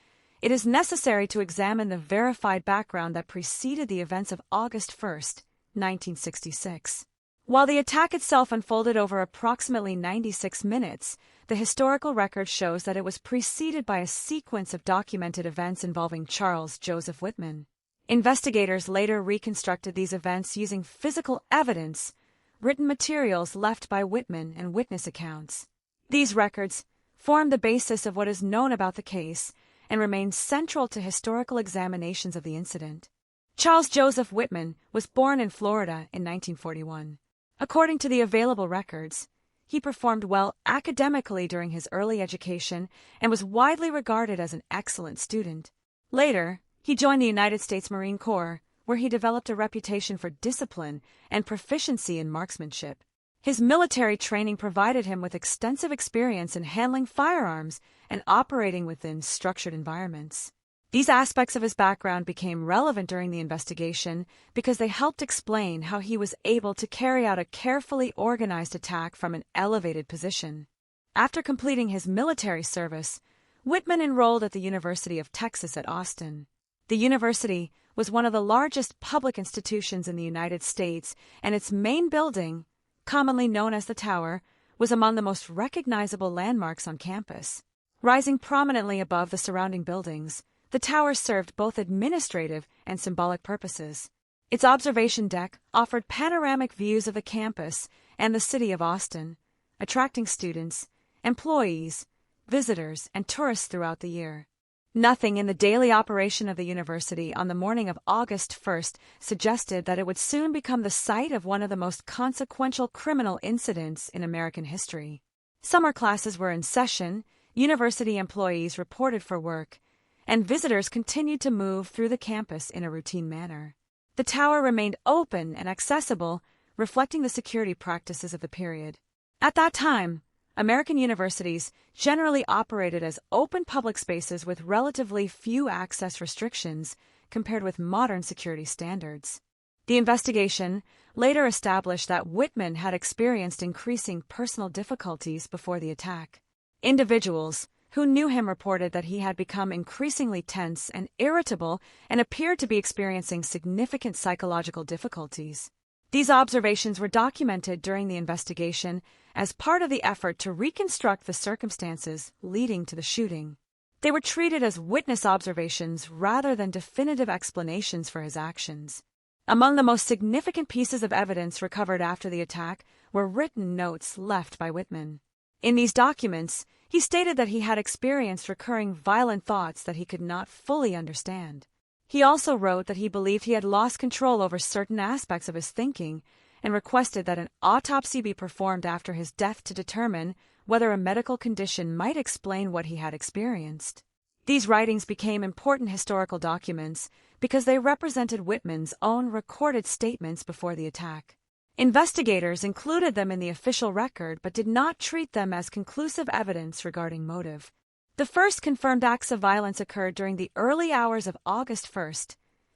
it is necessary to examine the verified background that preceded the events of August 1st, 1966. While the attack itself unfolded over approximately 96 minutes, the historical record shows that it was preceded by a sequence of documented events involving Charles Joseph Whitman. Investigators later reconstructed these events using physical evidence, written materials left by Whitman, and witness accounts. These records form the basis of what is known about the case and remain central to historical examinations of the incident. Charles Joseph Whitman was born in Florida in 1941. According to the available records, he performed well academically during his early education and was widely regarded as an excellent student. Later, he joined the United States Marine Corps, where he developed a reputation for discipline and proficiency in marksmanship. His military training provided him with extensive experience in handling firearms and operating within structured environments. These aspects of his background became relevant during the investigation because they helped explain how he was able to carry out a carefully organized attack from an elevated position. After completing his military service, Whitman enrolled at the University of Texas at Austin. The university was one of the largest public institutions in the United States, and its main building, commonly known as the Tower, was among the most recognizable landmarks on campus. Rising prominently above the surrounding buildings, the tower served both administrative and symbolic purposes. Its observation deck offered panoramic views of the campus and the city of Austin, attracting students, employees, visitors, and tourists throughout the year. Nothing in the daily operation of the university on the morning of August 1st suggested that it would soon become the site of one of the most consequential criminal incidents in American history. Summer classes were in session, university employees reported for work, and visitors continued to move through the campus in a routine manner. The tower remained open and accessible, reflecting the security practices of the period. At that time, American universities generally operated as open public spaces with relatively few access restrictions compared with modern security standards. The investigation later established that Whitman had experienced increasing personal difficulties before the attack. Individuals who knew him reported that he had become increasingly tense and irritable and appeared to be experiencing significant psychological difficulties. These observations were documented during the investigation as part of the effort to reconstruct the circumstances leading to the shooting. They were treated as witness observations rather than definitive explanations for his actions. Among the most significant pieces of evidence recovered after the attack were written notes left by Whitman. In these documents, he stated that he had experienced recurring violent thoughts that he could not fully understand. He also wrote that he believed he had lost control over certain aspects of his thinking and requested that an autopsy be performed after his death to determine whether a medical condition might explain what he had experienced. These writings became important historical documents because they represented Whitman's own recorded statements before the attack. Investigators included them in the official record but did not treat them as conclusive evidence regarding motive. The first confirmed acts of violence occurred during the early hours of August 1st,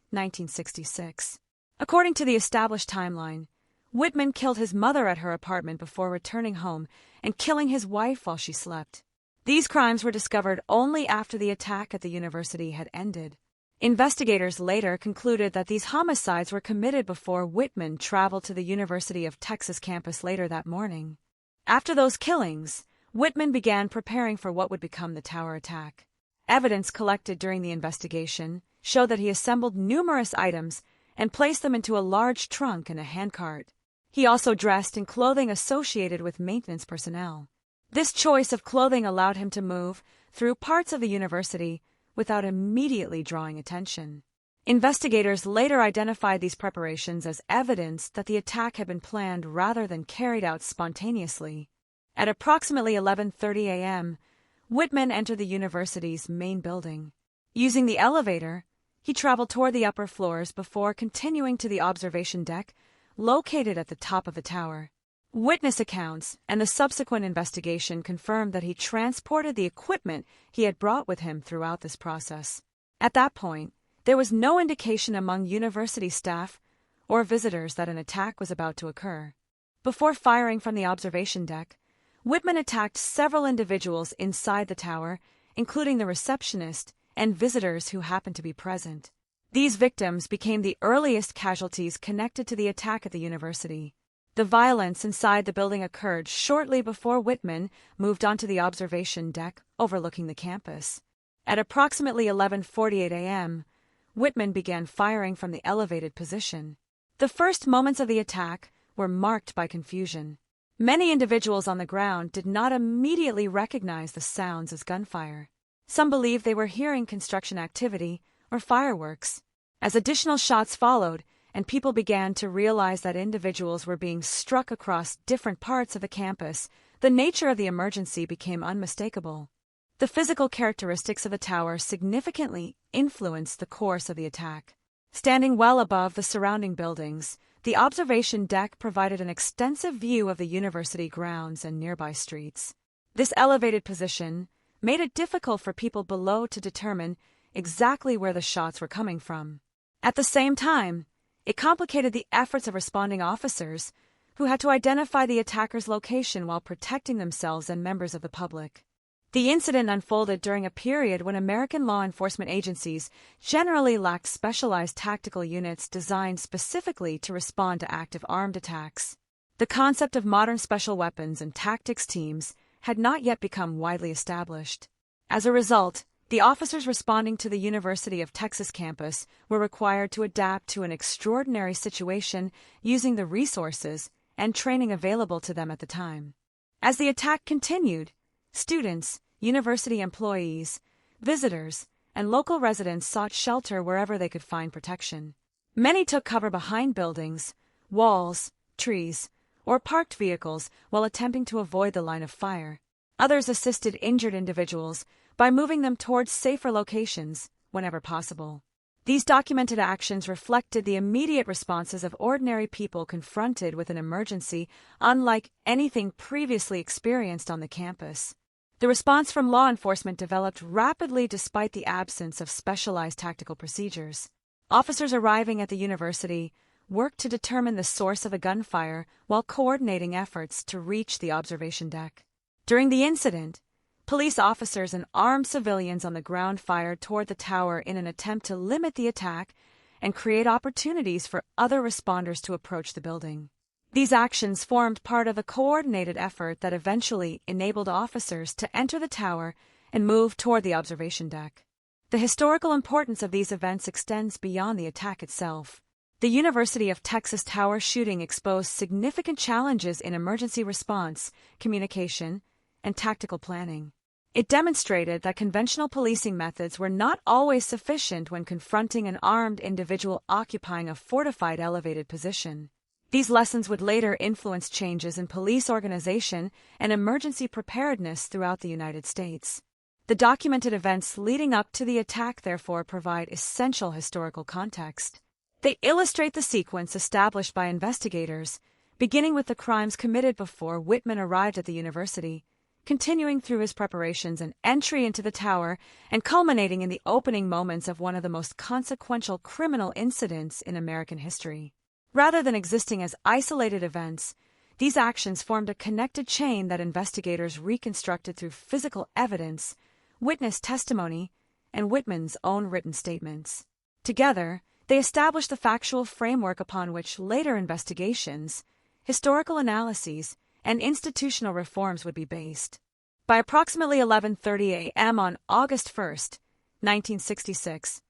1966. According to the established timeline, Whitman killed his mother at her apartment before returning home and killing his wife while she slept. These crimes were discovered only after the attack at the university had ended. Investigators later concluded that these homicides were committed before Whitman traveled to the University of Texas campus later that morning. After those killings, Whitman began preparing for what would become the tower attack. Evidence collected during the investigation showed that he assembled numerous items and placed them into a large trunk and a handcart. He also dressed in clothing associated with maintenance personnel. This choice of clothing allowed him to move through parts of the university without immediately drawing attention. Investigators later identified these preparations as evidence that the attack had been planned rather than carried out spontaneously. At approximately 11:30 a.m., Whitman entered the university's main building. Using the elevator, he traveled toward the upper floors before continuing to the observation deck located at the top of the tower. Witness accounts and the subsequent investigation confirmed that he transported the equipment he had brought with him throughout this process. At that point, there was no indication among university staff or visitors that an attack was about to occur. Before firing from the observation deck, Whitman attacked several individuals inside the tower, including the receptionist and visitors who happened to be present. These victims became the earliest casualties connected to the attack at the university. The violence inside the building occurred shortly before Whitman moved onto the observation deck overlooking the campus. At approximately 11:48 a.m., Whitman began firing from the elevated position. The first moments of the attack were marked by confusion. Many individuals on the ground did not immediately recognize the sounds as gunfire. Some believed they were hearing construction activity or fireworks. As additional shots followed, and people began to realize that individuals were being struck across different parts of the campus, the nature of the emergency became unmistakable. The physical characteristics of the tower significantly influenced the course of the attack. Standing well above the surrounding buildings, the observation deck provided an extensive view of the university grounds and nearby streets. This elevated position made it difficult for people below to determine exactly where the shots were coming from. At the same time, it complicated the efforts of responding officers who had to identify the attacker's location while protecting themselves and members of the public. The incident unfolded during a period when American law enforcement agencies generally lacked specialized tactical units designed specifically to respond to active armed attacks. The concept of modern special weapons and tactics teams had not yet become widely established. As a result, the officers responding to the University of Texas campus were required to adapt to an extraordinary situation using the resources and training available to them at the time. As the attack continued, students, university employees, visitors, and local residents sought shelter wherever they could find protection. Many took cover behind buildings, walls, trees, or parked vehicles while attempting to avoid the line of fire. Others assisted injured individuals by moving them towards safer locations whenever possible. These documented actions reflected the immediate responses of ordinary people confronted with an emergency unlike anything previously experienced on the campus. The response from law enforcement developed rapidly despite the absence of specialized tactical procedures. Officers arriving at the university worked to determine the source of the gunfire while coordinating efforts to reach the observation deck. During the incident, police officers and armed civilians on the ground fired toward the tower in an attempt to limit the attack and create opportunities for other responders to approach the building. These actions formed part of a coordinated effort that eventually enabled officers to enter the tower and move toward the observation deck. The historical importance of these events extends beyond the attack itself. The University of Texas Tower shooting exposed significant challenges in emergency response, communication, and tactical planning. It demonstrated that conventional policing methods were not always sufficient when confronting an armed individual occupying a fortified elevated position. These lessons would later influence changes in police organization and emergency preparedness throughout the United States. The documented events leading up to the attack therefore provide essential historical context. They illustrate the sequence established by investigators, beginning with the crimes committed before Whitman arrived at the university, continuing through his preparations and entry into the tower, and culminating in the opening moments of one of the most consequential criminal incidents in American history. Rather than existing as isolated events, these actions formed a connected chain that investigators reconstructed through physical evidence, witness testimony, and Whitman's own written statements. Together, they established the factual framework upon which later investigations, historical analyses, and institutional reforms would be based. By approximately 11:30 a.m. on August 1, 1966,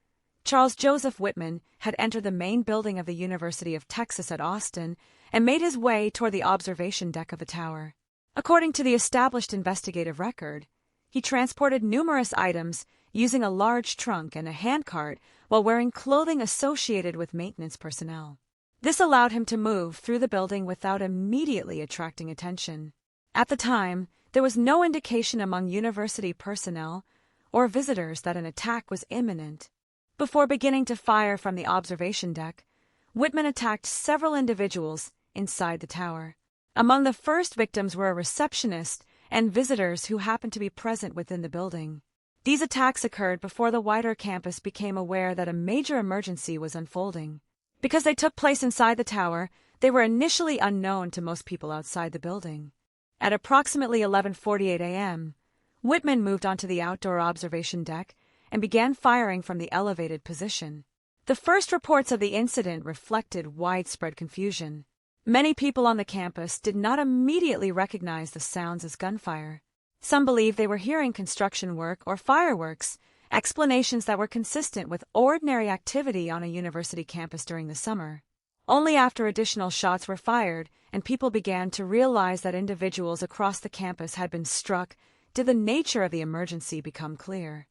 Charles Joseph Whitman had entered the main building of the University of Texas at Austin and made his way toward the observation deck of the tower. According to the established investigative record, he transported numerous items using a large trunk and a handcart while wearing clothing associated with maintenance personnel. This allowed him to move through the building without immediately attracting attention. At the time, there was no indication among university personnel or visitors that an attack was imminent. Before beginning to fire from the observation deck, Whitman attacked several individuals inside the tower. Among the first victims were a receptionist and visitors who happened to be present within the building. These attacks occurred before the wider campus became aware that a major emergency was unfolding. Because they took place inside the tower, they were initially unknown to most people outside the building. At approximately 11:48 a.m., Whitman moved onto the outdoor observation deck and began firing from the elevated position. The first reports of the incident reflected widespread confusion. Many people on the campus did not immediately recognize the sounds as gunfire. Some believed they were hearing construction work or fireworks, explanations that were consistent with ordinary activity on a university campus during the summer. Only after additional shots were fired and people began to realize that individuals across the campus had been struck did the nature of the emergency become clear.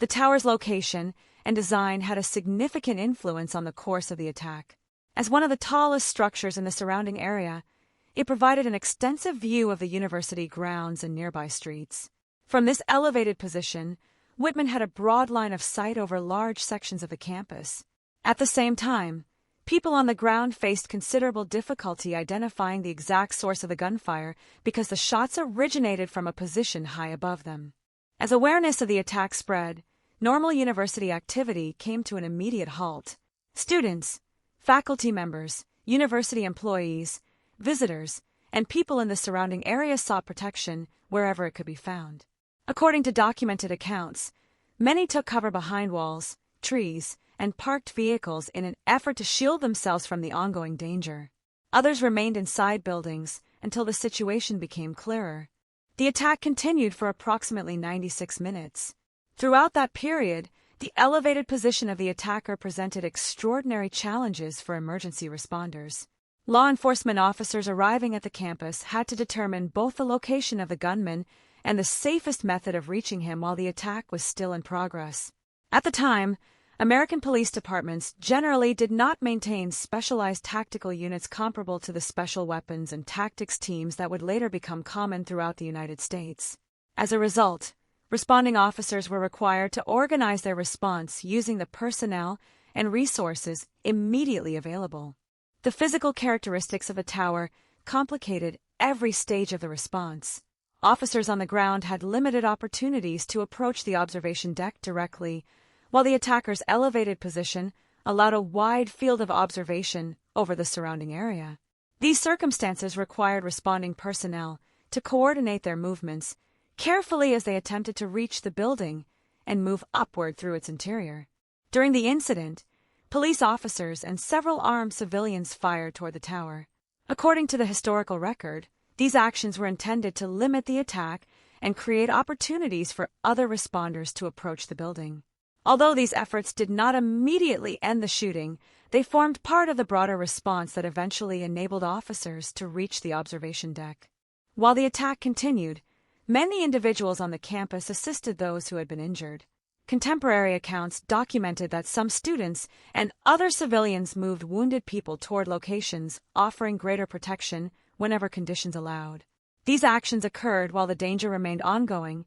The tower's location and design had a significant influence on the course of the attack. As one of the tallest structures in the surrounding area, it provided an extensive view of the university grounds and nearby streets. From this elevated position, Whitman had a broad line of sight over large sections of the campus. At the same time, people on the ground faced considerable difficulty identifying the exact source of the gunfire because the shots originated from a position high above them. As awareness of the attack spread, normal university activity came to an immediate halt. Students, faculty members, university employees, visitors, and people in the surrounding area sought protection wherever it could be found. According to documented accounts, many took cover behind walls, trees, and parked vehicles in an effort to shield themselves from the ongoing danger. Others remained inside buildings until the situation became clearer. The attack continued for approximately 96 minutes. Throughout that period, the elevated position of the attacker presented extraordinary challenges for emergency responders. Law enforcement officers arriving at the campus had to determine both the location of the gunman and the safest method of reaching him while the attack was still in progress. At the time, American police departments generally did not maintain specialized tactical units comparable to the special weapons and tactics teams that would later become common throughout the United States. As a result, responding officers were required to organize their response using the personnel and resources immediately available. The physical characteristics of the tower complicated every stage of the response. Officers on the ground had limited opportunities to approach the observation deck directly, while the attacker's elevated position allowed a wide field of observation over the surrounding area. These circumstances required responding personnel to coordinate their movements carefully as they attempted to reach the building and move upward through its interior. During the incident, police officers and several armed civilians fired toward the tower. According to the historical record, these actions were intended to limit the attack and create opportunities for other responders to approach the building. Although these efforts did not immediately end the shooting, they formed part of the broader response that eventually enabled officers to reach the observation deck. While the attack continued, many individuals on the campus assisted those who had been injured. Contemporary accounts documented that some students and other civilians moved wounded people toward locations offering greater protection whenever conditions allowed. These actions occurred while the danger remained ongoing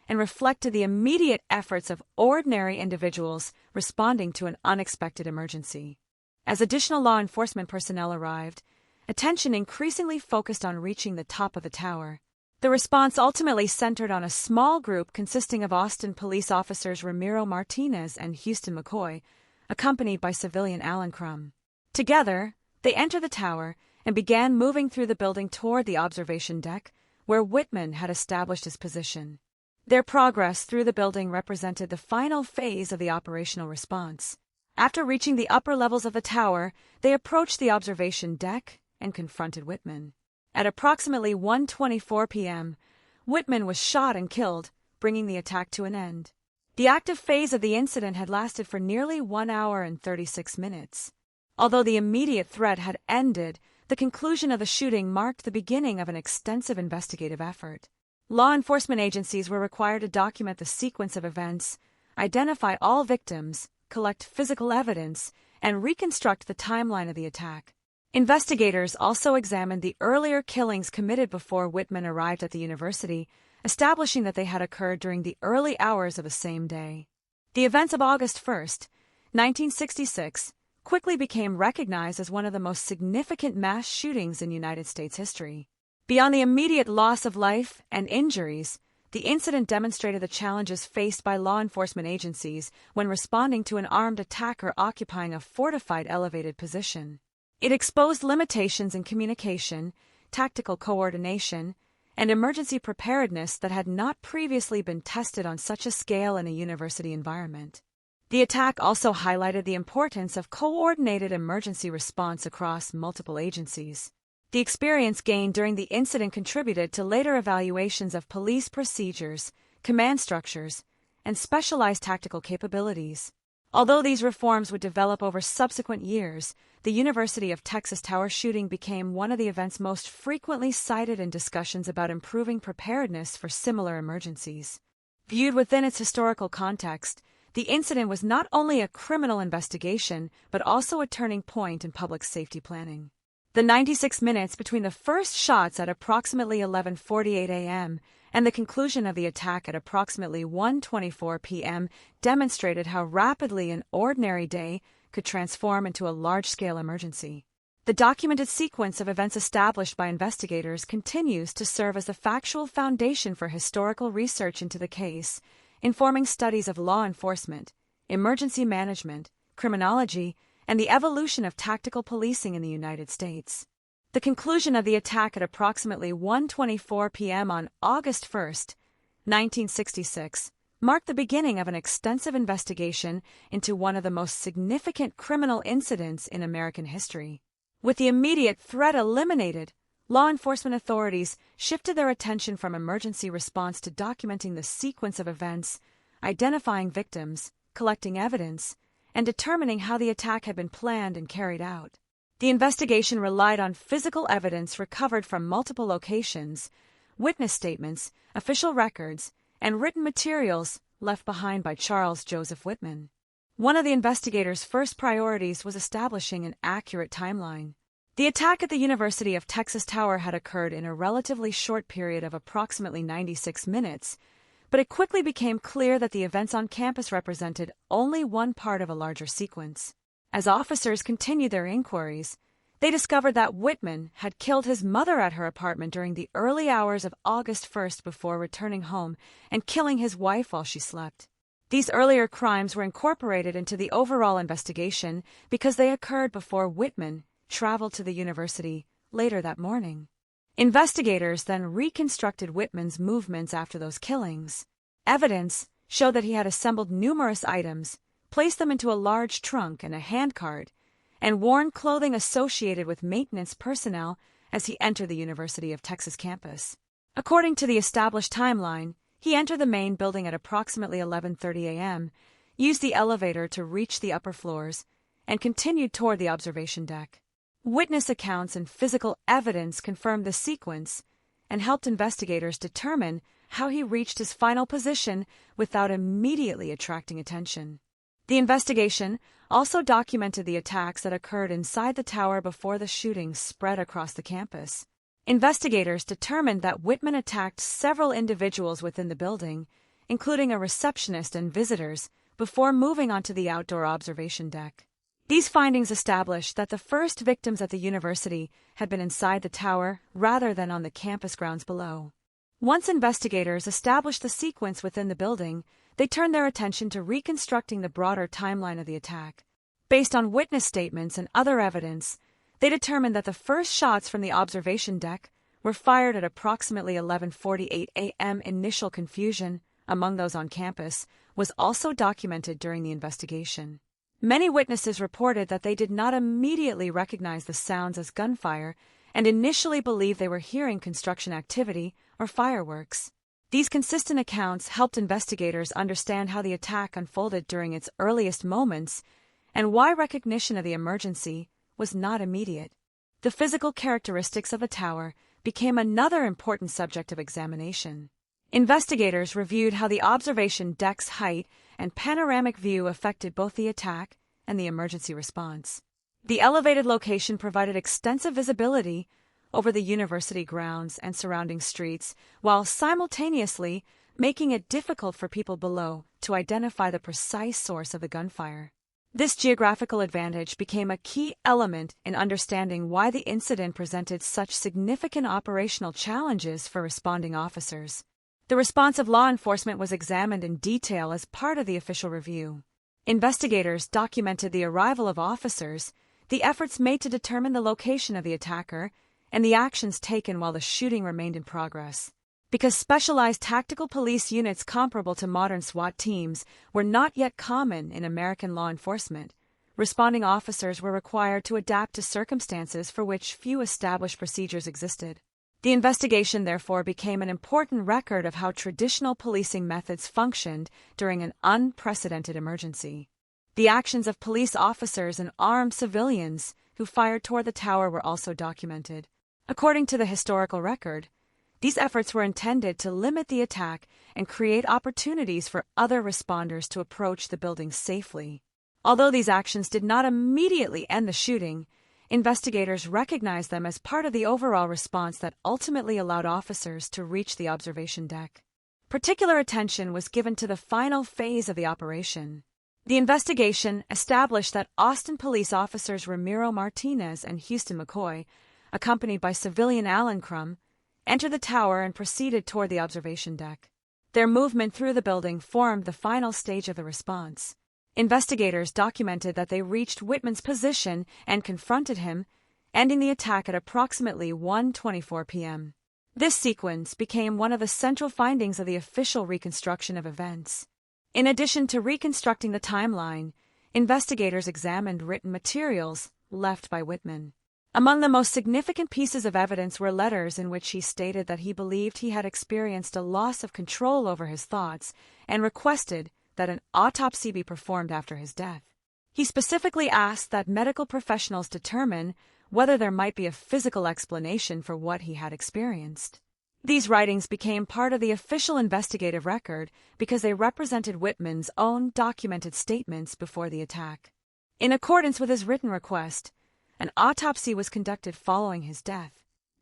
and reflected the immediate efforts of ordinary individuals responding to an unexpected emergency. As additional law enforcement personnel arrived, attention increasingly focused on reaching the top of the tower. The response ultimately centered on a small group consisting of Austin police officers Ramiro Martinez and Houston McCoy, accompanied by civilian Alan Crum. Together, they entered the tower and began moving through the building toward the observation deck, where Whitman had established his position. Their progress through the building represented the final phase of the operational response. After reaching the upper levels of the tower, they approached the observation deck and confronted Whitman. At approximately 1:24 p.m., Whitman was shot and killed, bringing the attack to an end. The active phase of the incident had lasted for nearly 1 hour and 36 minutes. Although the immediate threat had ended, the conclusion of the shooting marked the beginning of an extensive investigative effort. Law enforcement agencies were required to document the sequence of events, identify all victims, collect physical evidence, and reconstruct the timeline of the attack. Investigators also examined the earlier killings committed before Whitman arrived at the university, establishing that they had occurred during the early hours of the same day. The events of August 1, 1966, quickly became recognized as one of the most significant mass shootings in United States history. Beyond the immediate loss of life and injuries, the incident demonstrated the challenges faced by law enforcement agencies when responding to an armed attacker occupying a fortified elevated position. It exposed limitations in communication, tactical coordination, and emergency preparedness that had not previously been tested on such a scale in a university environment. The attack also highlighted the importance of coordinated emergency response across multiple agencies. The experience gained during the incident contributed to later evaluations of police procedures, command structures, and specialized tactical capabilities. Although these reforms would develop over subsequent years, the University of Texas Tower shooting became one of the events most frequently cited in discussions about improving preparedness for similar emergencies. Viewed within its historical context, the incident was not only a criminal investigation, but also a turning point in public safety planning. The 96 minutes between the first shots at approximately 11:48 a.m. and the conclusion of the attack at approximately 1:24 p.m. demonstrated how rapidly an ordinary day could transform into a large-scale emergency. The documented sequence of events established by investigators continues to serve as a factual foundation for historical research into the case, informing studies of law enforcement, emergency management, criminology, and the evolution of tactical policing in the United States. The conclusion of the attack at approximately 1:24 p.m. on August 1, 1966, marked the beginning of an extensive investigation into one of the most significant criminal incidents in American history. With the immediate threat eliminated, law enforcement authorities shifted their attention from emergency response to documenting the sequence of events, identifying victims, collecting evidence, and determining how the attack had been planned and carried out. The investigation relied on physical evidence recovered from multiple locations, witness statements, official records, and written materials left behind by Charles Joseph Whitman. One of the investigators' first priorities was establishing an accurate timeline. The attack at the University of Texas Tower had occurred in a relatively short period of approximately 96 minutes, but it quickly became clear that the events on campus represented only one part of a larger sequence. As officers continued their inquiries, they discovered that Whitman had killed his mother at her apartment during the early hours of August 1st before returning home and killing his wife while she slept. These earlier crimes were incorporated into the overall investigation because they occurred before Whitman traveled to the university later that morning. Investigators then reconstructed Whitman's movements after those killings. Evidence showed that he had assembled numerous items, placed them into a large trunk and a handcart, and worn clothing associated with maintenance personnel as he entered the University of Texas campus. According to the established timeline, he entered the main building at approximately 11:30 a.m., used the elevator to reach the upper floors, and continued toward the observation deck. Witness accounts and physical evidence confirmed the sequence and helped investigators determine how he reached his final position without immediately attracting attention. The investigation also documented the attacks that occurred inside the tower before the shooting spread across the campus. Investigators determined that Whitman attacked several individuals within the building, including a receptionist and visitors, before moving onto the outdoor observation deck. These findings established that the first victims at the university had been inside the tower rather than on the campus grounds below. Once investigators established the sequence within the building, they turned their attention to reconstructing the broader timeline of the attack. Based on witness statements and other evidence, they determined that the first shots from the observation deck were fired at approximately 11:48 a.m. Initial confusion among those on campus was also documented during the investigation. Many witnesses reported that they did not immediately recognize the sounds as gunfire and initially believed they were hearing construction activity or fireworks. These consistent accounts helped investigators understand how the attack unfolded during its earliest moments and why recognition of the emergency was not immediate. The physical characteristics of the tower became another important subject of examination. Investigators reviewed how the observation deck's height and panoramic view affected both the attack and the emergency response. The elevated location provided extensive visibility over the university grounds and surrounding streets, while simultaneously making it difficult for people below to identify the precise source of the gunfire. This geographical advantage became a key element in understanding why the incident presented such significant operational challenges for responding officers. The response of law enforcement was examined in detail as part of the official review. Investigators documented the arrival of officers, the efforts made to determine the location of the attacker, and the actions taken while the shooting remained in progress. Because specialized tactical police units comparable to modern SWAT teams were not yet common in American law enforcement, responding officers were required to adapt to circumstances for which few established procedures existed. The investigation, therefore, became an important record of how traditional policing methods functioned during an unprecedented emergency. The actions of police officers and armed civilians who fired toward the tower were also documented. According to the historical record, these efforts were intended to limit the attack and create opportunities for other responders to approach the building safely. Although these actions did not immediately end the shooting, investigators recognized them as part of the overall response that ultimately allowed officers to reach the observation deck. Particular attention was given to the final phase of the operation. The investigation established that Austin police officers Ramiro Martinez and Houston McCoy, accompanied by civilian Alan Crum, entered the tower and proceeded toward the observation deck. Their movement through the building formed the final stage of the response. Investigators documented that they reached Whitman's position and confronted him, ending the attack at approximately 1:24 p.m. This sequence became one of the central findings of the official reconstruction of events. In addition to reconstructing the timeline, investigators examined written materials left by Whitman. Among the most significant pieces of evidence were letters in which he stated that he believed he had experienced a loss of control over his thoughts and requested that an autopsy be performed after his death. He specifically asked that medical professionals determine whether there might be a physical explanation for what he had experienced. These writings became part of the official investigative record because they represented Whitman's own documented statements before the attack. In accordance with his written request, an autopsy was conducted following his death.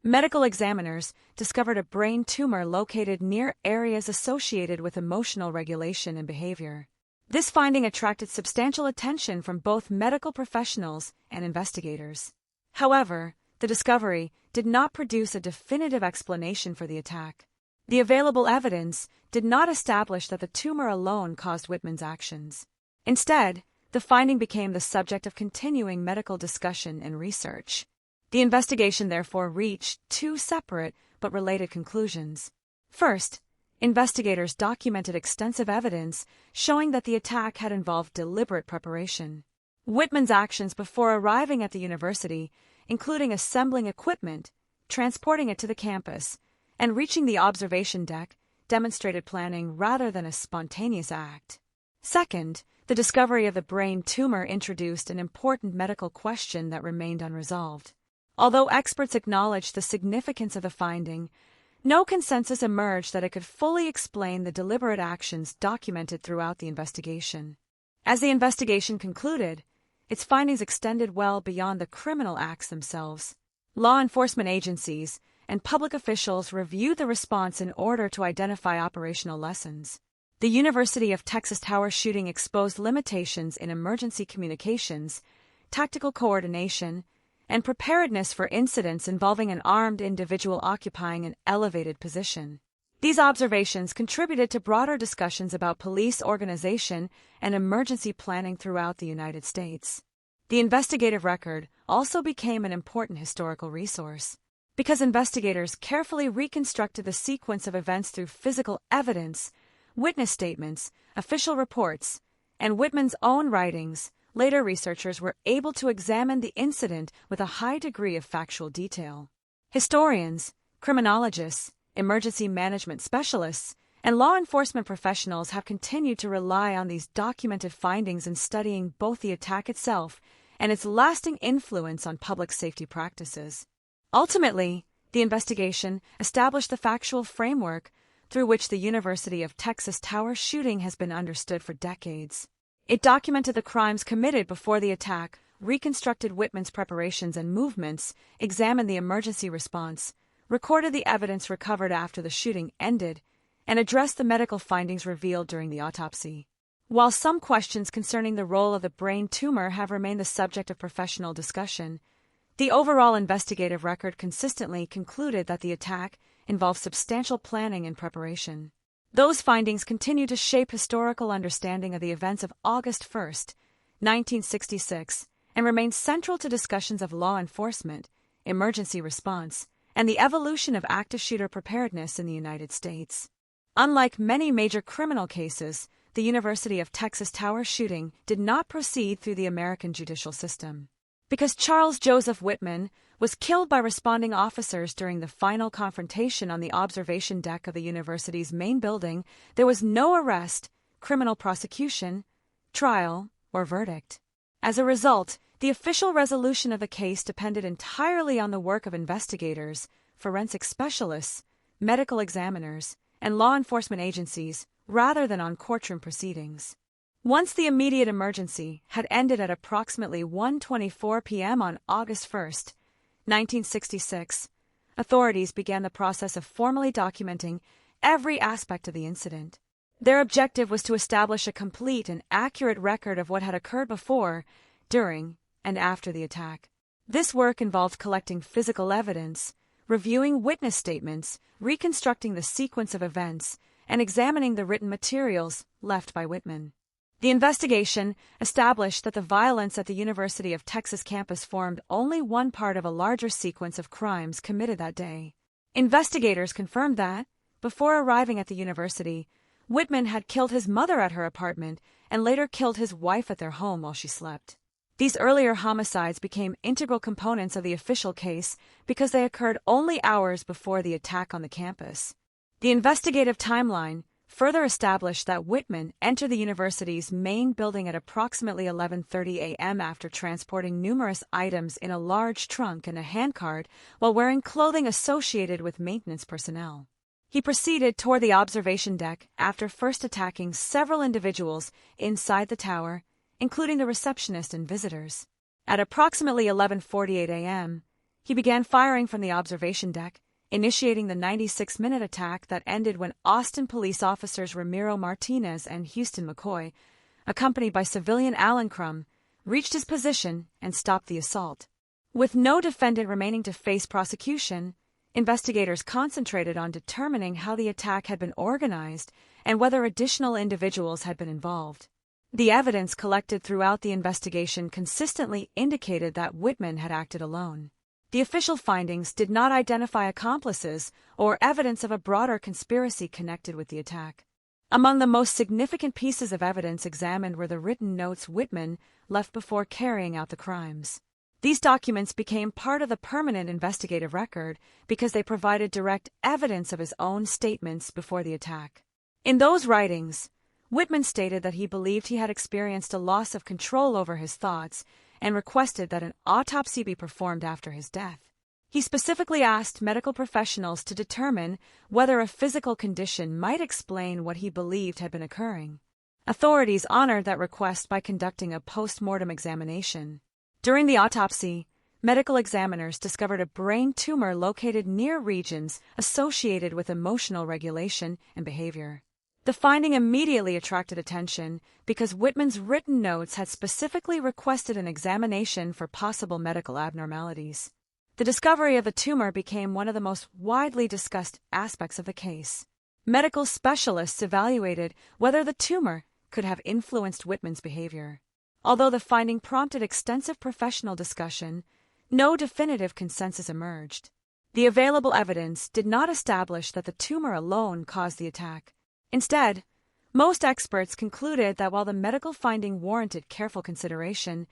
Medical examiners discovered a brain tumor located near areas associated with emotional regulation and behavior. This finding attracted substantial attention from both medical professionals and investigators. However, the discovery did not produce a definitive explanation for the attack. The available evidence did not establish that the tumor alone caused Whitman's actions. Instead, the finding became the subject of continuing medical discussion and research. The investigation therefore reached two separate but related conclusions. First, investigators documented extensive evidence showing that the attack had involved deliberate preparation. Whitman's actions before arriving at the university, including assembling equipment, transporting it to the campus, and reaching the observation deck, demonstrated planning rather than a spontaneous act. Second, the discovery of the brain tumor introduced an important medical question that remained unresolved. Although experts acknowledged the significance of the finding, no consensus emerged that it could fully explain the deliberate actions documented throughout the investigation. As the investigation concluded, its findings extended well beyond the criminal acts themselves. Law enforcement agencies and public officials reviewed the response in order to identify operational lessons. The University of Texas Tower shooting exposed limitations in emergency communications, tactical coordination, and preparedness for incidents involving an armed individual occupying an elevated position. These observations contributed to broader discussions about police organization and emergency planning throughout the United States. The investigative record also became an important historical resource. Because investigators carefully reconstructed the sequence of events through physical evidence, witness statements, official reports, and Whitman's own writings, later researchers were able to examine the incident with a high degree of factual detail. Historians, criminologists, emergency management specialists, and law enforcement professionals have continued to rely on these documented findings in studying both the attack itself and its lasting influence on public safety practices. Ultimately, the investigation established the factual framework through which the University of Texas Tower shooting has been understood for decades. It documented the crimes committed before the attack, reconstructed Whitman's preparations and movements, examined the emergency response, recorded the evidence recovered after the shooting ended, and addressed the medical findings revealed during the autopsy. While some questions concerning the role of the brain tumor have remained the subject of professional discussion, the overall investigative record consistently concluded that the attack involved substantial planning and preparation. Those findings continue to shape historical understanding of the events of August 1, 1966, and remain central to discussions of law enforcement, emergency response, and the evolution of active shooter preparedness in the United States. Unlike many major criminal cases, the University of Texas Tower shooting did not proceed through the American judicial system. Because Charles Joseph Whitman was killed by responding officers during the final confrontation on the observation deck of the university's main building, there was no arrest, criminal prosecution, trial, or verdict. As a result, the official resolution of the case depended entirely on the work of investigators, forensic specialists, medical examiners, and law enforcement agencies, rather than on courtroom proceedings. Once the immediate emergency had ended at approximately 1:24 p.m. on August 1, 1966, authorities began the process of formally documenting every aspect of the incident. Their objective was to establish a complete and accurate record of what had occurred before, during, and after the attack. This work involved collecting physical evidence, reviewing witness statements, reconstructing the sequence of events, and examining the written materials left by Whitman. The investigation established that the violence at the University of Texas campus formed only one part of a larger sequence of crimes committed that day. Investigators confirmed that, before arriving at the university, Whitman had killed his mother at her apartment and later killed his wife at their home while she slept. These earlier homicides became integral components of the official case because they occurred only hours before the attack on the campus. The investigative timeline further established that Whitman entered the university's main building at approximately 11:30 a.m. after transporting numerous items in a large trunk and a handcart while wearing clothing associated with maintenance personnel. He proceeded toward the observation deck after first attacking several individuals inside the tower, including the receptionist and visitors. At approximately 11:48 a.m., he began firing from the observation deck, initiating the 96-minute attack that ended when Austin police officers Ramiro Martinez and Houston McCoy, accompanied by civilian Alan Crum, reached his position and stopped the assault. With no defendant remaining to face prosecution, investigators concentrated on determining how the attack had been organized and whether additional individuals had been involved. The evidence collected throughout the investigation consistently indicated that Whitman had acted alone. The official findings did not identify accomplices or evidence of a broader conspiracy connected with the attack. Among the most significant pieces of evidence examined were the written notes Whitman left before carrying out the crimes. These documents became part of the permanent investigative record because they provided direct evidence of his own statements before the attack. In those writings, Whitman stated that he believed he had experienced a loss of control over his thoughts and requested that an autopsy be performed after his death. He specifically asked medical professionals to determine whether a physical condition might explain what he believed had been occurring. Authorities honored that request by conducting a post-mortem examination. During the autopsy, medical examiners discovered a brain tumor located near regions associated with emotional regulation and behavior. The finding immediately attracted attention because Whitman's written notes had specifically requested an examination for possible medical abnormalities. The discovery of the tumor became one of the most widely discussed aspects of the case. Medical specialists evaluated whether the tumor could have influenced Whitman's behavior. Although the finding prompted extensive professional discussion, no definitive consensus emerged. The available evidence did not establish that the tumor alone caused the attack. Instead, most experts concluded that while the medical finding warranted careful consideration,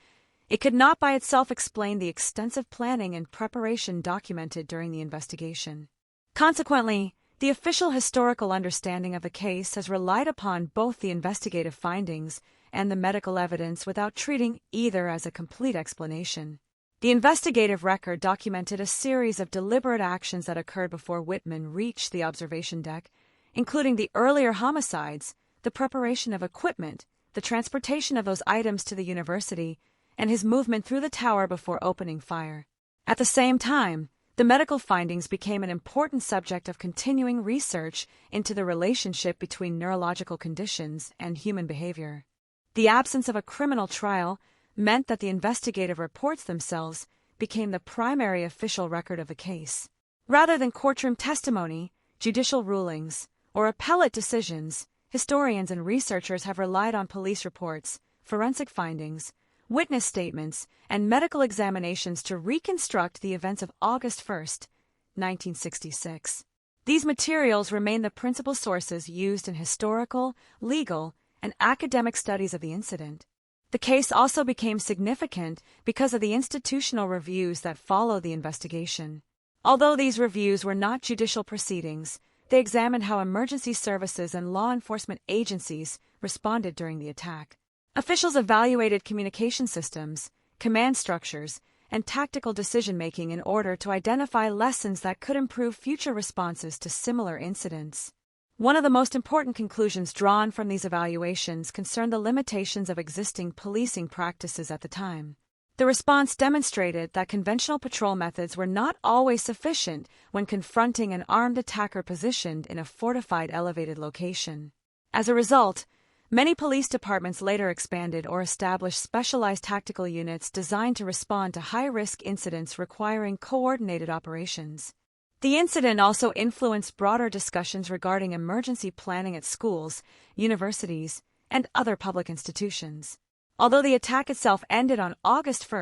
it could not by itself explain the extensive planning and preparation documented during the investigation. Consequently, the official historical understanding of the case has relied upon both the investigative findings and the medical evidence without treating either as a complete explanation. The investigative record documented a series of deliberate actions that occurred before Whitman reached the observation deck, including the earlier homicides, the preparation of equipment, the transportation of those items to the university, and his movement through the tower before opening fire. At the same time, the medical findings became an important subject of continuing research into the relationship between neurological conditions and human behavior. The absence of a criminal trial meant that the investigative reports themselves became the primary official record of the case. Rather than courtroom testimony, judicial rulings, or appellate decisions, historians and researchers have relied on police reports, forensic findings, witness statements, and medical examinations to reconstruct the events of August 1st, 1966. These materials remain the principal sources used in historical, legal, and academic studies of the incident. The case also became significant because of the institutional reviews that followed the investigation. Although these reviews were not judicial proceedings, they examined how emergency services and law enforcement agencies responded during the attack. Officials evaluated communication systems, command structures, and tactical decision-making in order to identify lessons that could improve future responses to similar incidents. One of the most important conclusions drawn from these evaluations concerned the limitations of existing policing practices at the time. The response demonstrated that conventional patrol methods were not always sufficient when confronting an armed attacker positioned in a fortified elevated location. As a result, many police departments later expanded or established specialized tactical units designed to respond to high-risk incidents requiring coordinated operations. The incident also influenced broader discussions regarding emergency planning at schools, universities, and other public institutions. Although the attack itself ended on August 1,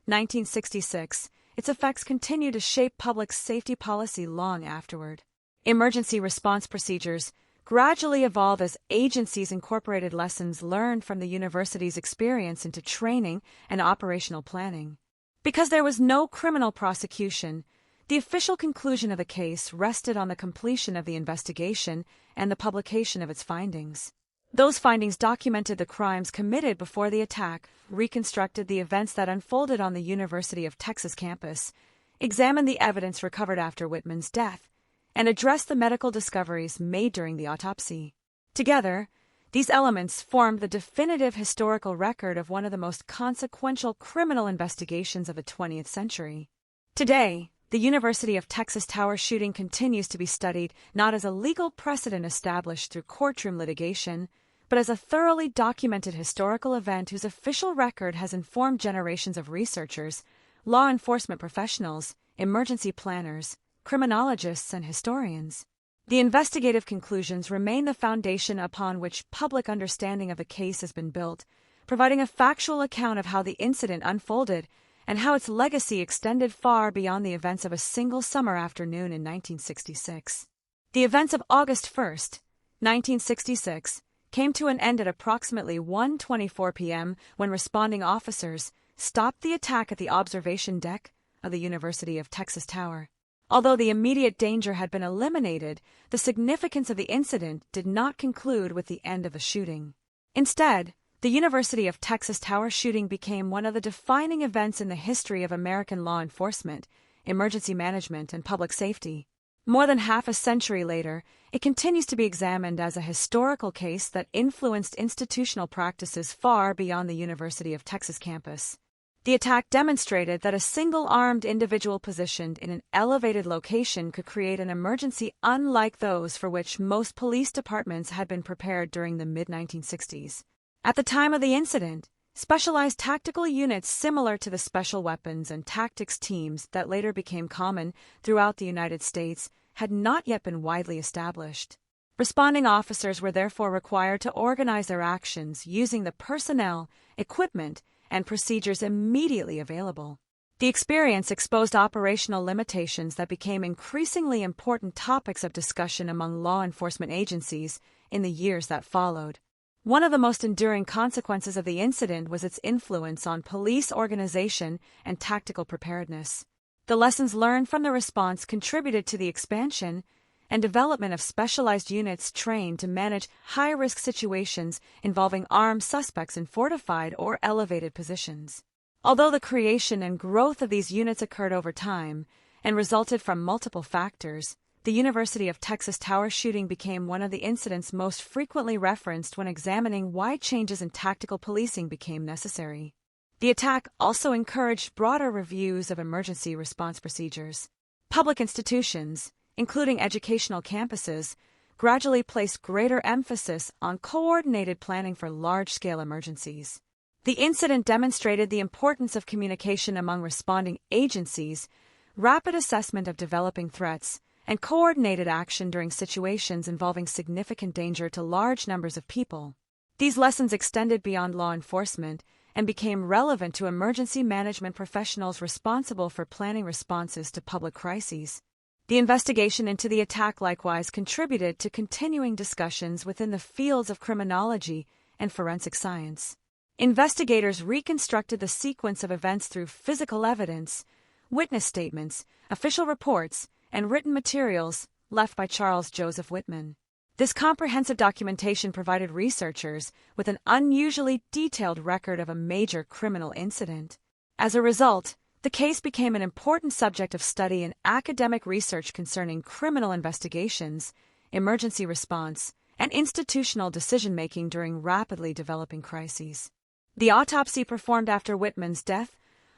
1966, its effects continue to shape public safety policy long afterward. Emergency response procedures gradually evolved as agencies incorporated lessons learned from the university's experience into training and operational planning. Because there was no criminal prosecution, the official conclusion of the case rested on the completion of the investigation and the publication of its findings. Those findings documented the crimes committed before the attack, reconstructed the events that unfolded on the University of Texas campus, examined the evidence recovered after Whitman's death, and addressed the medical discoveries made during the autopsy. Together, these elements formed the definitive historical record of one of the most consequential criminal investigations of the 20th century. Today, the University of Texas Tower shooting continues to be studied not as a legal precedent established through courtroom litigation, but as a thoroughly documented historical event whose official record has informed generations of researchers, law enforcement professionals, emergency planners, criminologists, and historians. The investigative conclusions remain the foundation upon which public understanding of the case has been built, providing a factual account of how the incident unfolded and how its legacy extended far beyond the events of a single summer afternoon in 1966. The events of August 1, 1966, came to an end at approximately 1:24 p.m. when responding officers stopped the attack at the observation deck of the University of Texas Tower. Although the immediate danger had been eliminated, the significance of the incident did not conclude with the end of the shooting. Instead, the University of Texas Tower shooting became one of the defining events in the history of American law enforcement, emergency management, and public safety. More than half a century later, it continues to be examined as a historical case that influenced institutional practices far beyond the University of Texas campus. The attack demonstrated that a single armed individual positioned in an elevated location could create an emergency unlike those for which most police departments had been prepared during the mid-1960s. At the time of the incident, specialized tactical units similar to the special weapons and tactics teams that later became common throughout the United States had not yet been widely established. Responding officers were therefore required to organize their actions using the personnel, equipment, and procedures immediately available. The experience exposed operational limitations that became increasingly important topics of discussion among law enforcement agencies in the years that followed. One of the most enduring consequences of the incident was its influence on police organization and tactical preparedness. The lessons learned from the response contributed to the expansion and development of specialized units trained to manage high-risk situations involving armed suspects in fortified or elevated positions. Although the creation and growth of these units occurred over time and resulted from multiple factors, the University of Texas Tower shooting became one of the incidents most frequently referenced when examining why changes in tactical policing became necessary. The attack also encouraged broader reviews of emergency response procedures. Public institutions, including educational campuses, gradually placed greater emphasis on coordinated planning for large-scale emergencies. The incident demonstrated the importance of communication among responding agencies, rapid assessment of developing threats, and coordinated action during situations involving significant danger to large numbers of people. These lessons extended beyond law enforcement and became relevant to emergency management professionals responsible for planning responses to public crises. The investigation into the attack likewise contributed to continuing discussions within the fields of criminology and forensic science. Investigators reconstructed the sequence of events through physical evidence, witness statements, official reports, and written materials left by Charles Joseph Whitman. This comprehensive documentation provided researchers with an unusually detailed record of a major criminal incident. As a result, the case became an important subject of study in academic research concerning criminal investigations, emergency response, and institutional decision-making during rapidly developing crises. The autopsy performed after Whitman's death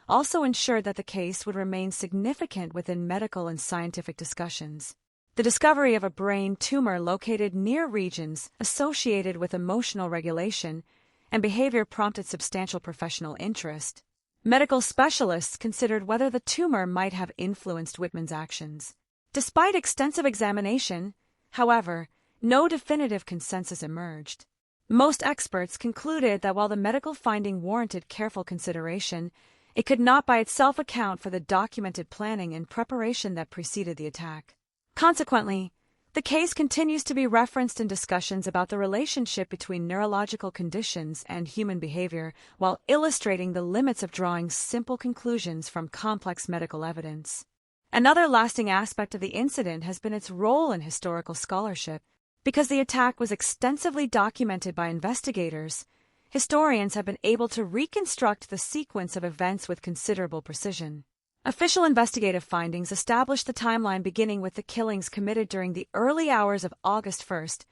also ensured that the case would remain significant within medical and scientific discussions. The discovery of a brain tumor located near regions associated with emotional regulation and behavior prompted substantial professional interest. Medical specialists considered whether the tumor might have influenced Whitman's actions. Despite extensive examination, however, no definitive consensus emerged. Most experts concluded that while the medical finding warranted careful consideration, it could not by itself account for the documented planning and preparation that preceded the attack. Consequently, the case continues to be referenced in discussions about the relationship between neurological conditions and human behavior while illustrating the limits of drawing simple conclusions from complex medical evidence. Another lasting aspect of the incident has been its role in historical scholarship. Because the attack was extensively documented by investigators, historians have been able to reconstruct the sequence of events with considerable precision. Official investigative findings established the timeline beginning with the killings committed during the early hours of August 1st,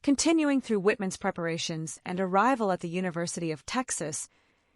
continuing through Whitman's preparations and arrival at the University of Texas,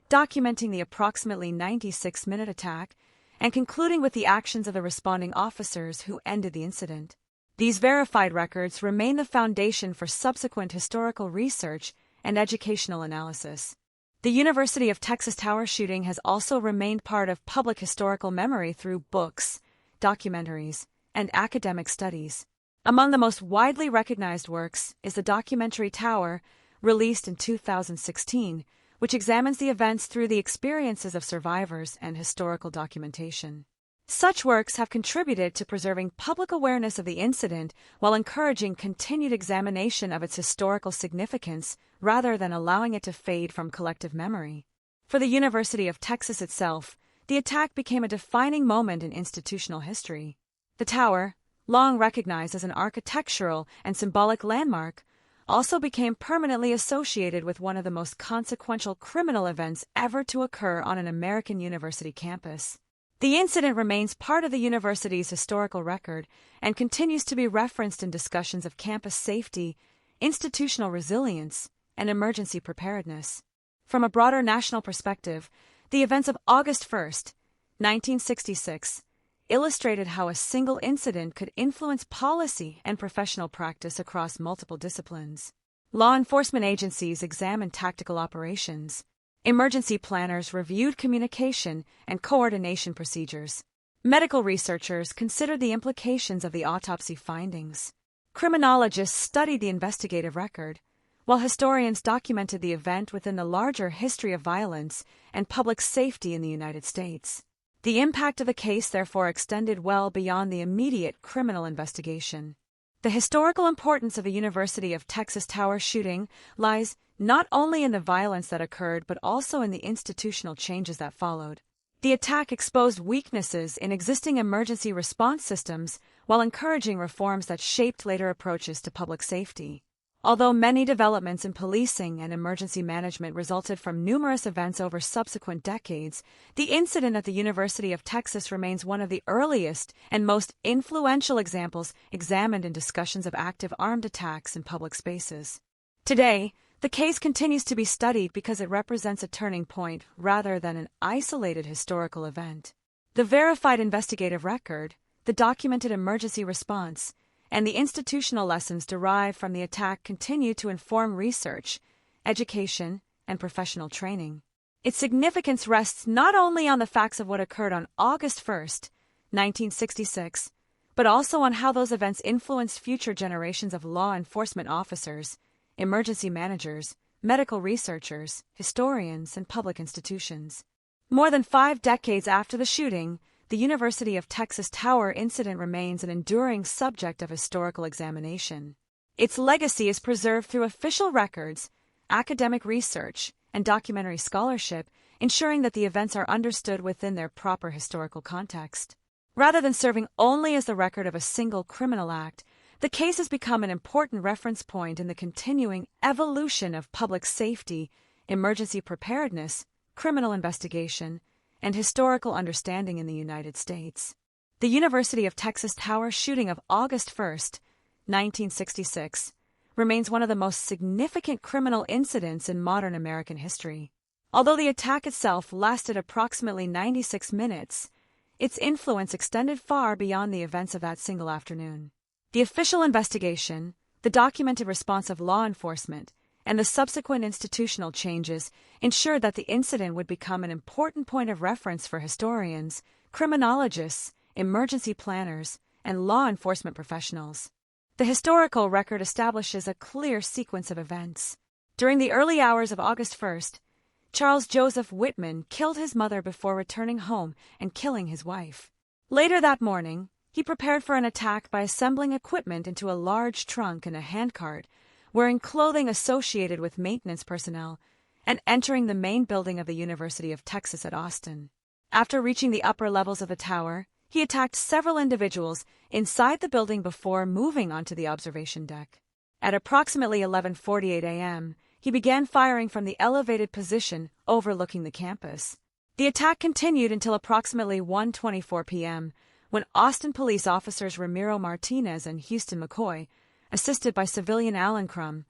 documenting the approximately 96-minute attack, and concluding with the actions of the responding officers who ended the incident. These verified records remain the foundation for subsequent historical research and educational analysis. The University of Texas Tower shooting has also remained part of public historical memory through books, documentaries, and academic studies. Among the most widely recognized works is the documentary Tower, released in 2016, which examines the events through the experiences of survivors and historical documentation. Such works have contributed to preserving public awareness of the incident while encouraging continued examination of its historical significance rather than allowing it to fade from collective memory. For the University of Texas itself, the attack became a defining moment in institutional history. The tower, long recognized as an architectural and symbolic landmark, also became permanently associated with one of the most consequential criminal events ever to occur on an American university campus. The incident remains part of the university's historical record and continues to be referenced in discussions of campus safety, institutional resilience, and emergency preparedness. From a broader national perspective, the events of August 1st, 1966, illustrated how a single incident could influence policy and professional practice across multiple disciplines. Law enforcement agencies examined tactical operations. Emergency planners reviewed communication and coordination procedures. Medical researchers considered the implications of the autopsy findings. Criminologists studied the investigative record, while historians documented the event within the larger history of violence and public safety in the United States. The impact of the case therefore extended well beyond the immediate criminal investigation. The historical importance of the University of Texas Tower shooting lies not only in the violence that occurred but also in the institutional changes that followed. The attack exposed weaknesses in existing emergency response systems while encouraging reforms that shaped later approaches to public safety. Although many developments in policing and emergency management resulted from numerous events over subsequent decades, the incident at the University of Texas remains one of the earliest and most influential examples examined in discussions of active armed attacks in public spaces. Today, the case continues to be studied because it represents a turning point rather than an isolated historical event. The verified investigative record, the documented emergency response, and the institutional lessons derived from the attack continue to inform research, education, and professional training. Its significance rests not only on the facts of what occurred on August 1st, 1966, but also on how those events influenced future generations of law enforcement officers, emergency managers, medical researchers, historians, and public institutions. More than 5 decades after the shooting, the University of Texas Tower incident remains an enduring subject of historical examination. Its legacy is preserved through official records, academic research, and documentary scholarship, ensuring that the events are understood within their proper historical context. Rather than serving only as the record of a single criminal act, the case has become an important reference point in the continuing evolution of public safety, emergency preparedness, criminal investigation, and historical understanding in the United States. The University of Texas Tower shooting of August 1st, 1966, remains one of the most significant criminal incidents in modern American history. Although the attack itself lasted approximately 96 minutes, its influence extended far beyond the events of that single afternoon. The official investigation, the documented response of law enforcement, and the subsequent institutional changes ensured that the incident would become an important point of reference for historians, criminologists, emergency planners, and law enforcement professionals. The historical record establishes a clear sequence of events. During the early hours of August 1st, Charles Joseph Whitman killed his mother before returning home and killing his wife. Later that morning, he prepared for an attack by assembling equipment into a large trunk and a handcart, wearing clothing associated with maintenance personnel, and entering the main building of the University of Texas at Austin. After reaching the upper levels of the tower, he attacked several individuals inside the building before moving onto the observation deck. At approximately 11:48 a.m., he began firing from the elevated position overlooking the campus. The attack continued until approximately 1:24 p.m., when Austin police officers Ramiro Martinez and Houston McCoy, assisted by civilian Alan Crum,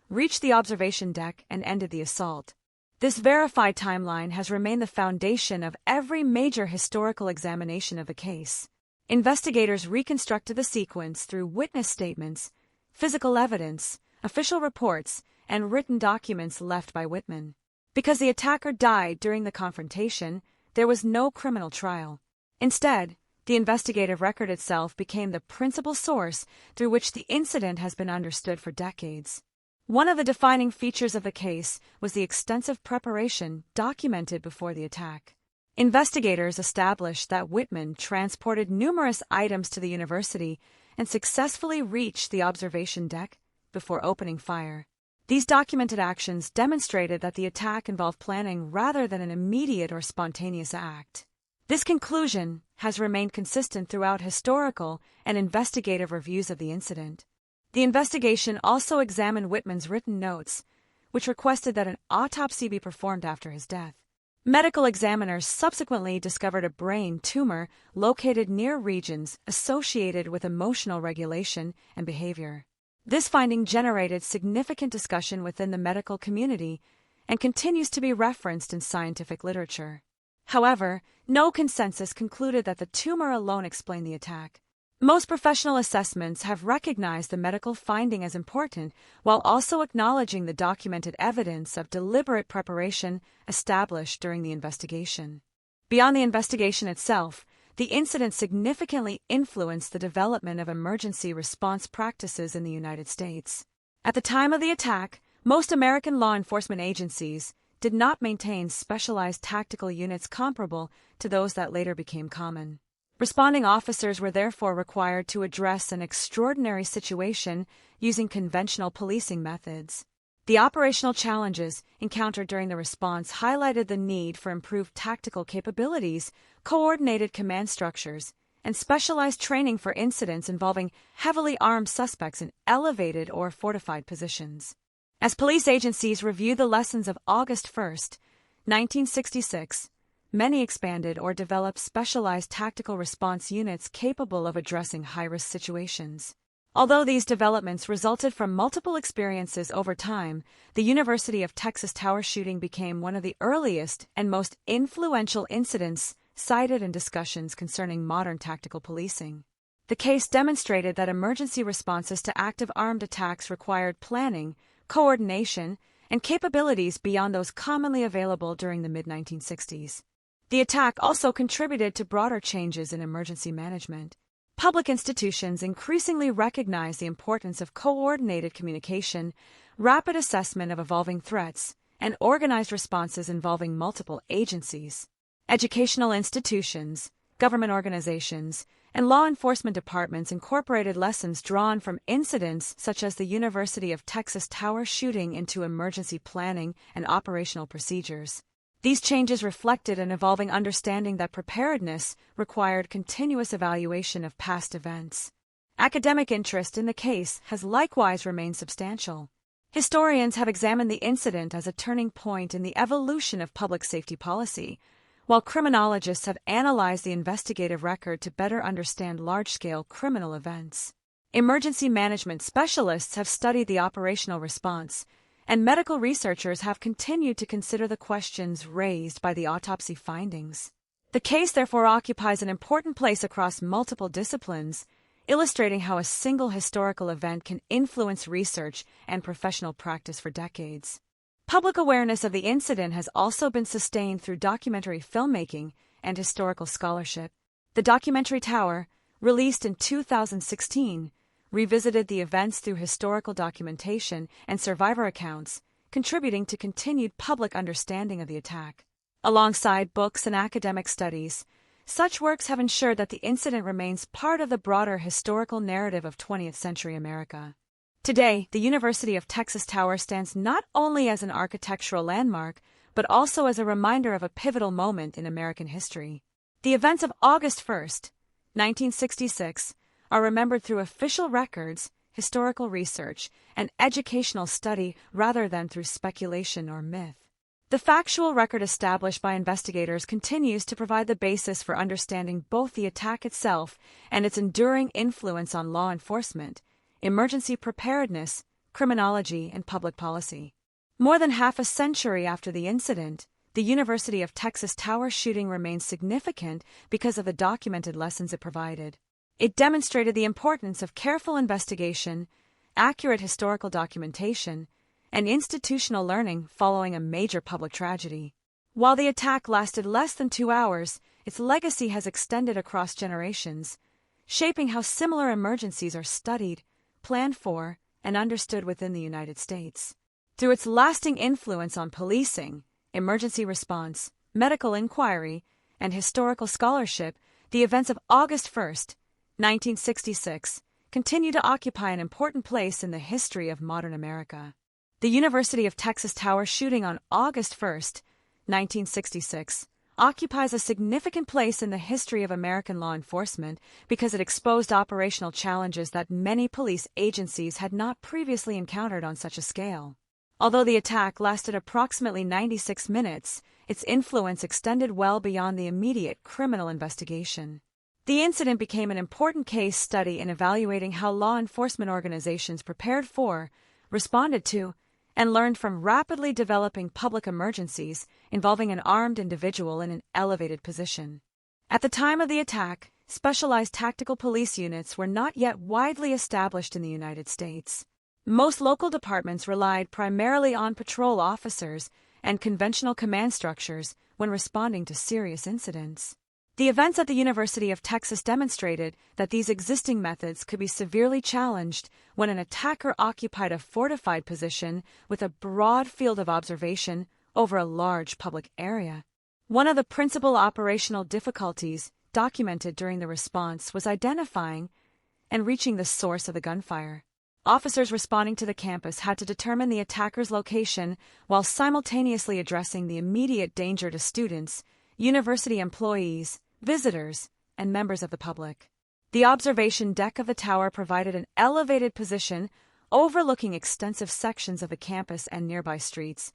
reached the observation deck and ended the assault. This verified timeline has remained the foundation of every major historical examination of the case. Investigators reconstructed the sequence through witness statements, physical evidence, official reports, and written documents left by Whitman. Because the attacker died during the confrontation, there was no criminal trial. Instead, the investigative record itself became the principal source through which the incident has been understood for decades. One of the defining features of the case was the extensive preparation documented before the attack. Investigators established that Whitman transported numerous items to the university and successfully reached the observation deck before opening fire. These documented actions demonstrated that the attack involved planning rather than an immediate or spontaneous act. This conclusion has remained consistent throughout historical and investigative reviews of the incident. The investigation also examined Whitman's written notes, which requested that an autopsy be performed after his death. Medical examiners subsequently discovered a brain tumor located near regions associated with emotional regulation and behavior. This finding generated significant discussion within the medical community and continues to be referenced in scientific literature. However, no consensus concluded that the tumor alone explained the attack. Most professional assessments have recognized the medical finding as important while also acknowledging the documented evidence of deliberate preparation established during the investigation. Beyond the investigation itself, the incident significantly influenced the development of emergency response practices in the United States. At the time of the attack, most American law enforcement agencies did not maintain specialized tactical units comparable to those that later became common. Responding officers were therefore required to address an extraordinary situation using conventional policing methods. The operational challenges encountered during the response highlighted the need for improved tactical capabilities, coordinated command structures, and specialized training for incidents involving heavily armed suspects in elevated or fortified positions. As police agencies reviewed the lessons of August 1st, 1966, many expanded or developed specialized tactical response units capable of addressing high-risk situations. Although these developments resulted from multiple experiences over time, the University of Texas Tower shooting became one of the earliest and most influential incidents cited in discussions concerning modern tactical policing. The case demonstrated that emergency responses to active armed attacks required planning, coordination, and capabilities beyond those commonly available during the mid-1960s. The attack also contributed to broader changes in emergency management. Public institutions increasingly recognize the importance of coordinated communication, rapid assessment of evolving threats, and organized responses involving multiple agencies. Educational institutions, government organizations, and law enforcement departments incorporated lessons drawn from incidents such as the University of Texas Tower shooting into emergency planning and operational procedures. These changes reflected an evolving understanding that preparedness required continuous evaluation of past events. Academic interest in the case has likewise remained substantial. Historians have examined the incident as a turning point in the evolution of public safety policy, while criminologists have analyzed the investigative record to better understand large-scale criminal events. Emergency management specialists have studied the operational response, and medical researchers have continued to consider the questions raised by the autopsy findings. The case therefore occupies an important place across multiple disciplines, illustrating how a single historical event can influence research and professional practice for decades. Public awareness of the incident has also been sustained through documentary filmmaking and historical scholarship. The documentary Tower, released in 2016, revisited the events through historical documentation and survivor accounts, contributing to continued public understanding of the attack. Alongside books and academic studies, such works have ensured that the incident remains part of the broader historical narrative of 20th century America. Today, the University of Texas Tower stands not only as an architectural landmark, but also as a reminder of a pivotal moment in American history. The events of August 1, 1966, are remembered through official records, historical research, and educational study rather than through speculation or myth. The factual record established by investigators continues to provide the basis for understanding both the attack itself and its enduring influence on law enforcement, emergency preparedness, criminology, and public policy. More than half a century after the incident, the University of Texas Tower shooting remains significant because of the documented lessons it provided. It demonstrated the importance of careful investigation, accurate historical documentation, and institutional learning following a major public tragedy. While the attack lasted less than 2 hours, its legacy has extended across generations, shaping how similar emergencies are studied, planned for, and understood within the United States. Through its lasting influence on policing, emergency response, medical inquiry, and historical scholarship, the events of August 1, 1966, continue to occupy an important place in the history of modern America. The University of Texas Tower shooting on August 1, 1966, occupies a significant place in the history of American law enforcement because it exposed operational challenges that many police agencies had not previously encountered on such a scale. Although the attack lasted approximately 96 minutes, its influence extended well beyond the immediate criminal investigation. The incident became an important case study in evaluating how law enforcement organizations prepared for, responded to, and learned from rapidly developing public emergencies involving an armed individual in an elevated position. At the time of the attack, specialized tactical police units were not yet widely established in the United States. Most local departments relied primarily on patrol officers and conventional command structures when responding to serious incidents. The events at the University of Texas demonstrated that these existing methods could be severely challenged when an attacker occupied a fortified position with a broad field of observation over a large public area. One of the principal operational difficulties documented during the response was identifying and reaching the source of the gunfire. Officers responding to the campus had to determine the attacker's location while simultaneously addressing the immediate danger to students, university employees, visitors, and members of the public. The observation deck of the tower provided an elevated position overlooking extensive sections of the campus and nearby streets,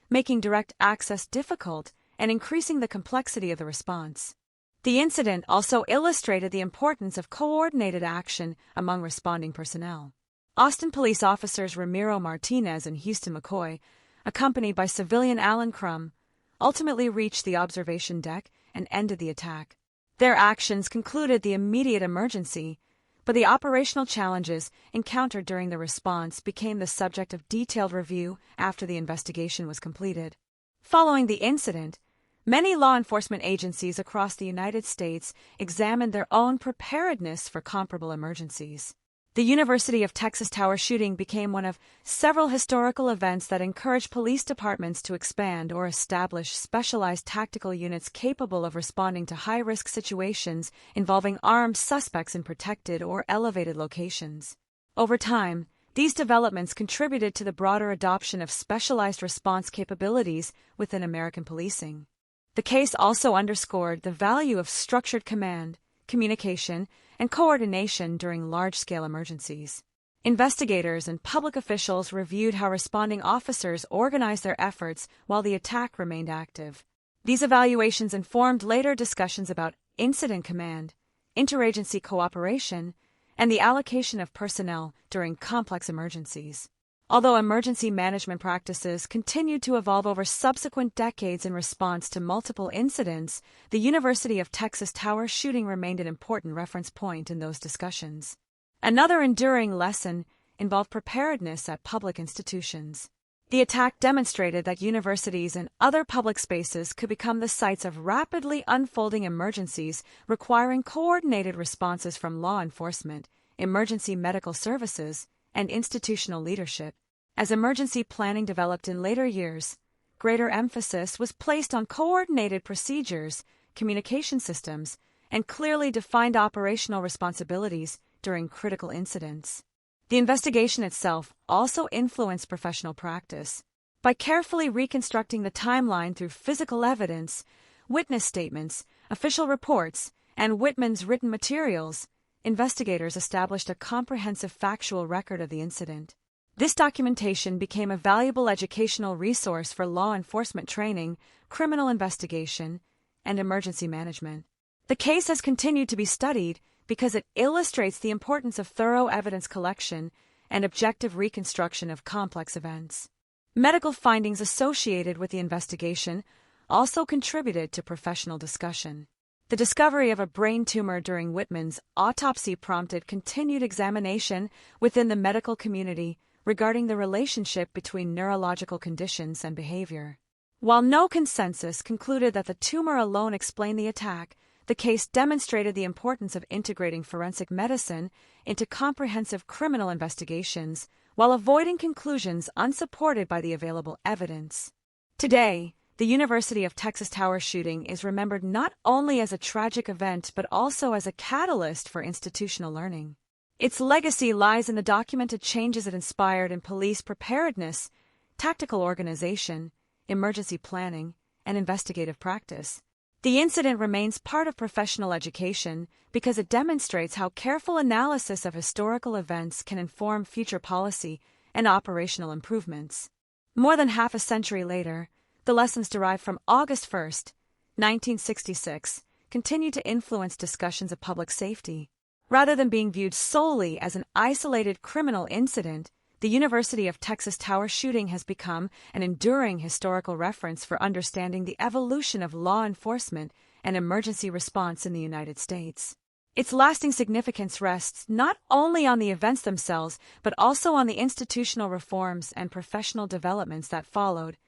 making direct access difficult and increasing the complexity of the response. The incident also illustrated the importance of coordinated action among responding personnel. Austin police officers Ramiro Martinez and Houston McCoy, accompanied by civilian Alan Crum, ultimately reached the observation deck and ended the attack. Their actions concluded the immediate emergency, but the operational challenges encountered during the response became the subject of detailed review after the investigation was completed. Following the incident, Many law enforcement agencies across the United States examined their own preparedness for comparable emergencies. The University of Texas Tower shooting became one of several historical events that encouraged police departments to expand or establish specialized tactical units capable of responding to high-risk situations involving armed suspects in protected or elevated locations. Over time, these developments contributed to the broader adoption of specialized response capabilities within American policing. The case also underscored the value of structured command, communication, and coordination during large-scale emergencies. Investigators and public officials reviewed how responding officers organized their efforts while the attack remained active. These evaluations informed later discussions about incident command, interagency cooperation, and the allocation of personnel during complex emergencies. Although emergency management practices continued to evolve over subsequent decades in response to multiple incidents, the University of Texas Tower shooting remained an important reference point in those discussions. Another enduring lesson involved preparedness at public institutions. The attack demonstrated that universities and other public spaces could become the sites of rapidly unfolding emergencies requiring coordinated responses from law enforcement, emergency medical services, and institutional leadership. As emergency planning developed in later years, greater emphasis was placed on coordinated procedures, communication systems, and clearly defined operational responsibilities during critical incidents. The investigation itself also influenced professional practice. By carefully reconstructing the timeline through physical evidence, witness statements, official reports, and Whitman's written materials, investigators established a comprehensive factual record of the incident. This documentation became a valuable educational resource for law enforcement training, criminal investigation, and emergency management. The case has continued to be studied because it illustrates the importance of thorough evidence collection and objective reconstruction of complex events. Medical findings associated with the investigation also contributed to professional discussion. The discovery of a brain tumor during Whitman's autopsy prompted continued examination within the medical community regarding the relationship between neurological conditions and behavior. While no consensus concluded that the tumor alone explained the attack, the case demonstrated the importance of integrating forensic medicine into comprehensive criminal investigations while avoiding conclusions unsupported by the available evidence. Today, the University of Texas Tower shooting is remembered not only as a tragic event but also as a catalyst for institutional learning. Its legacy lies in the documented changes it inspired in police preparedness, tactical organization, emergency planning, and investigative practice. The incident remains part of professional education because it demonstrates how careful analysis of historical events can inform future policy and operational improvements. More than half a century later, the lessons derived from August 1, 1966, continue to influence discussions of public safety. Rather than being viewed solely as an isolated criminal incident, the University of Texas Tower shooting has become an enduring historical reference for understanding the evolution of law enforcement and emergency response in the United States. Its lasting significance rests not only on the events themselves, but also on the institutional reforms and professional developments that followed,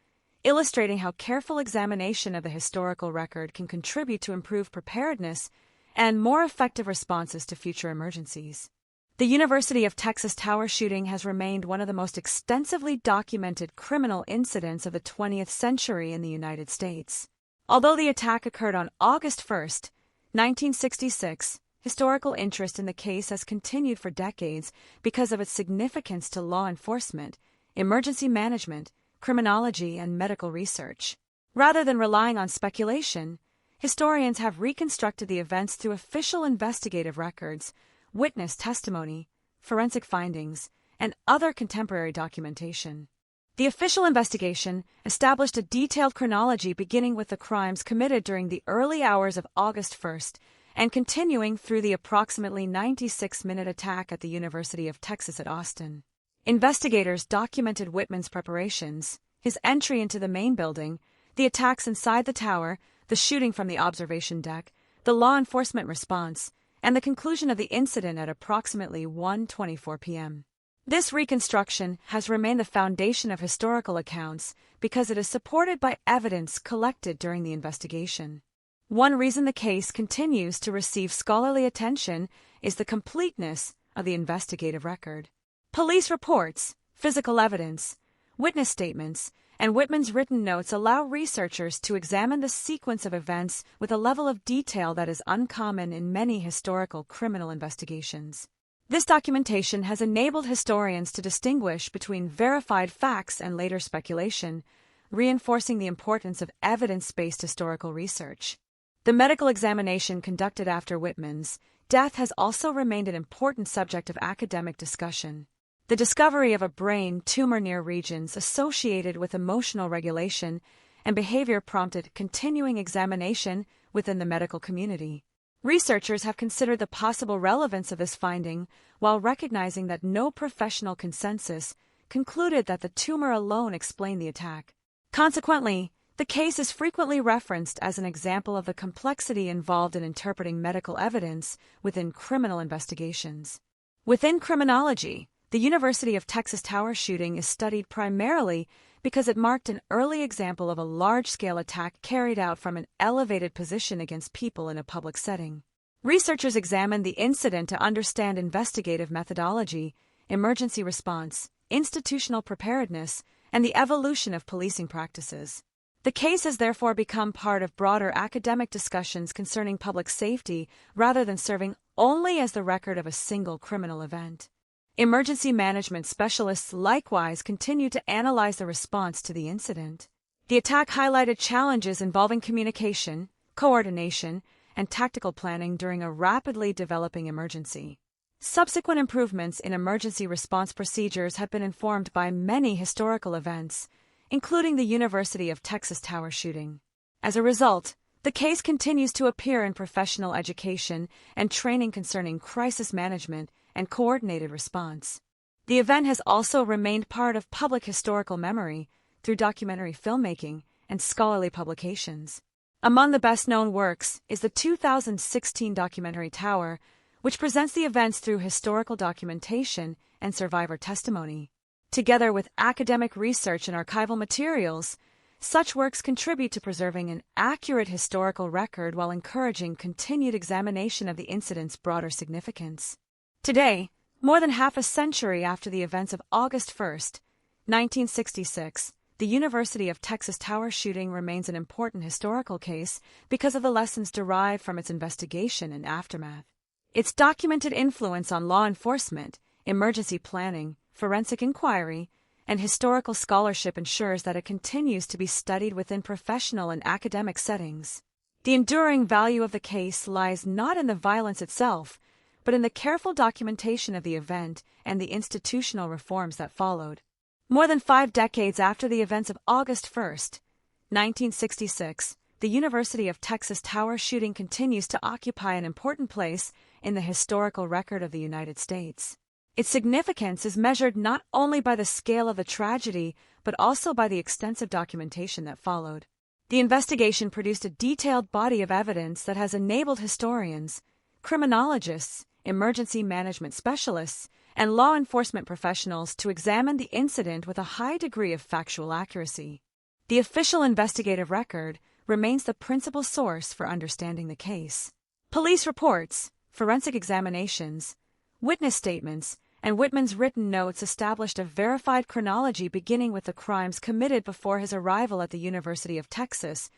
illustrating how careful examination of the historical record can contribute to improved preparedness and more effective responses to future emergencies. The University of Texas Tower shooting has remained one of the most extensively documented criminal incidents of the 20th century in the United States. Although the attack occurred on August 1, 1966, historical interest in the case has continued for decades because of its significance to law enforcement, emergency management, criminology, and medical research. Rather than relying on speculation, historians have reconstructed the events through official investigative records, witness testimony, forensic findings, and other contemporary documentation. The official investigation established a detailed chronology beginning with the crimes committed during the early hours of August 1st and continuing through the approximately 96-minute attack at the University of Texas at Austin. Investigators documented Whitman's preparations, his entry into the main building, the attacks inside the tower, the shooting from the observation deck, the law enforcement response, and the conclusion of the incident at approximately 1:24 p.m. This reconstruction has remained the foundation of historical accounts because it is supported by evidence collected during the investigation. One reason the case continues to receive scholarly attention is the completeness of the investigative record. Police reports, physical evidence, witness statements, and Whitman's written notes allow researchers to examine the sequence of events with a level of detail that is uncommon in many historical criminal investigations. This documentation has enabled historians to distinguish between verified facts and later speculation, reinforcing the importance of evidence-based historical research. The medical examination conducted after Whitman's death has also remained an important subject of academic discussion. The discovery of a brain tumor near regions associated with emotional regulation and behavior prompted continuing examination within the medical community. Researchers have considered the possible relevance of this finding while recognizing that no professional consensus concluded that the tumor alone explained the attack. Consequently, the case is frequently referenced as an example of the complexity involved in interpreting medical evidence within criminal investigations. Within criminology, the University of Texas Tower shooting is studied primarily because it marked an early example of a large-scale attack carried out from an elevated position against people in a public setting. Researchers examined the incident to understand investigative methodology, emergency response, institutional preparedness, and the evolution of policing practices. The case has therefore become part of broader academic discussions concerning public safety rather than serving only as the record of a single criminal event. Emergency management specialists likewise continue to analyze the response to the incident. The attack highlighted challenges involving communication, coordination, and tactical planning during a rapidly developing emergency. Subsequent improvements in emergency response procedures have been informed by many historical events, including the University of Texas Tower shooting. As a result, the case continues to appear in professional education and training concerning crisis management and coordinated response. The event has also remained part of public historical memory through documentary filmmaking and scholarly publications. Among the best-known works is the 2016 documentary Tower, which presents the events through historical documentation and survivor testimony. Together with academic research and archival materials, such works contribute to preserving an accurate historical record while encouraging continued examination of the incident's broader significance. Today, more than half a century after the events of August 1, 1966, the University of Texas Tower shooting remains an important historical case because of the lessons derived from its investigation and aftermath. Its documented influence on law enforcement, emergency planning, forensic inquiry, and historical scholarship ensures that it continues to be studied within professional and academic settings. The enduring value of the case lies not in the violence itself, but in the careful documentation of the event and the institutional reforms that followed. More than 5 decades after the events of August 1, 1966, the University of Texas Tower shooting continues to occupy an important place in the historical record of the United States. Its significance is measured not only by the scale of the tragedy, but also by the extensive documentation that followed. The investigation produced a detailed body of evidence that has enabled historians, criminologists, emergency management specialists, and law enforcement professionals to examine the incident with a high degree of factual accuracy. The official investigative record remains the principal source for understanding the case. Police reports, forensic examinations, witness statements, and Whitman's written notes established a verified chronology beginning with the crimes committed before his arrival at the University of Texas,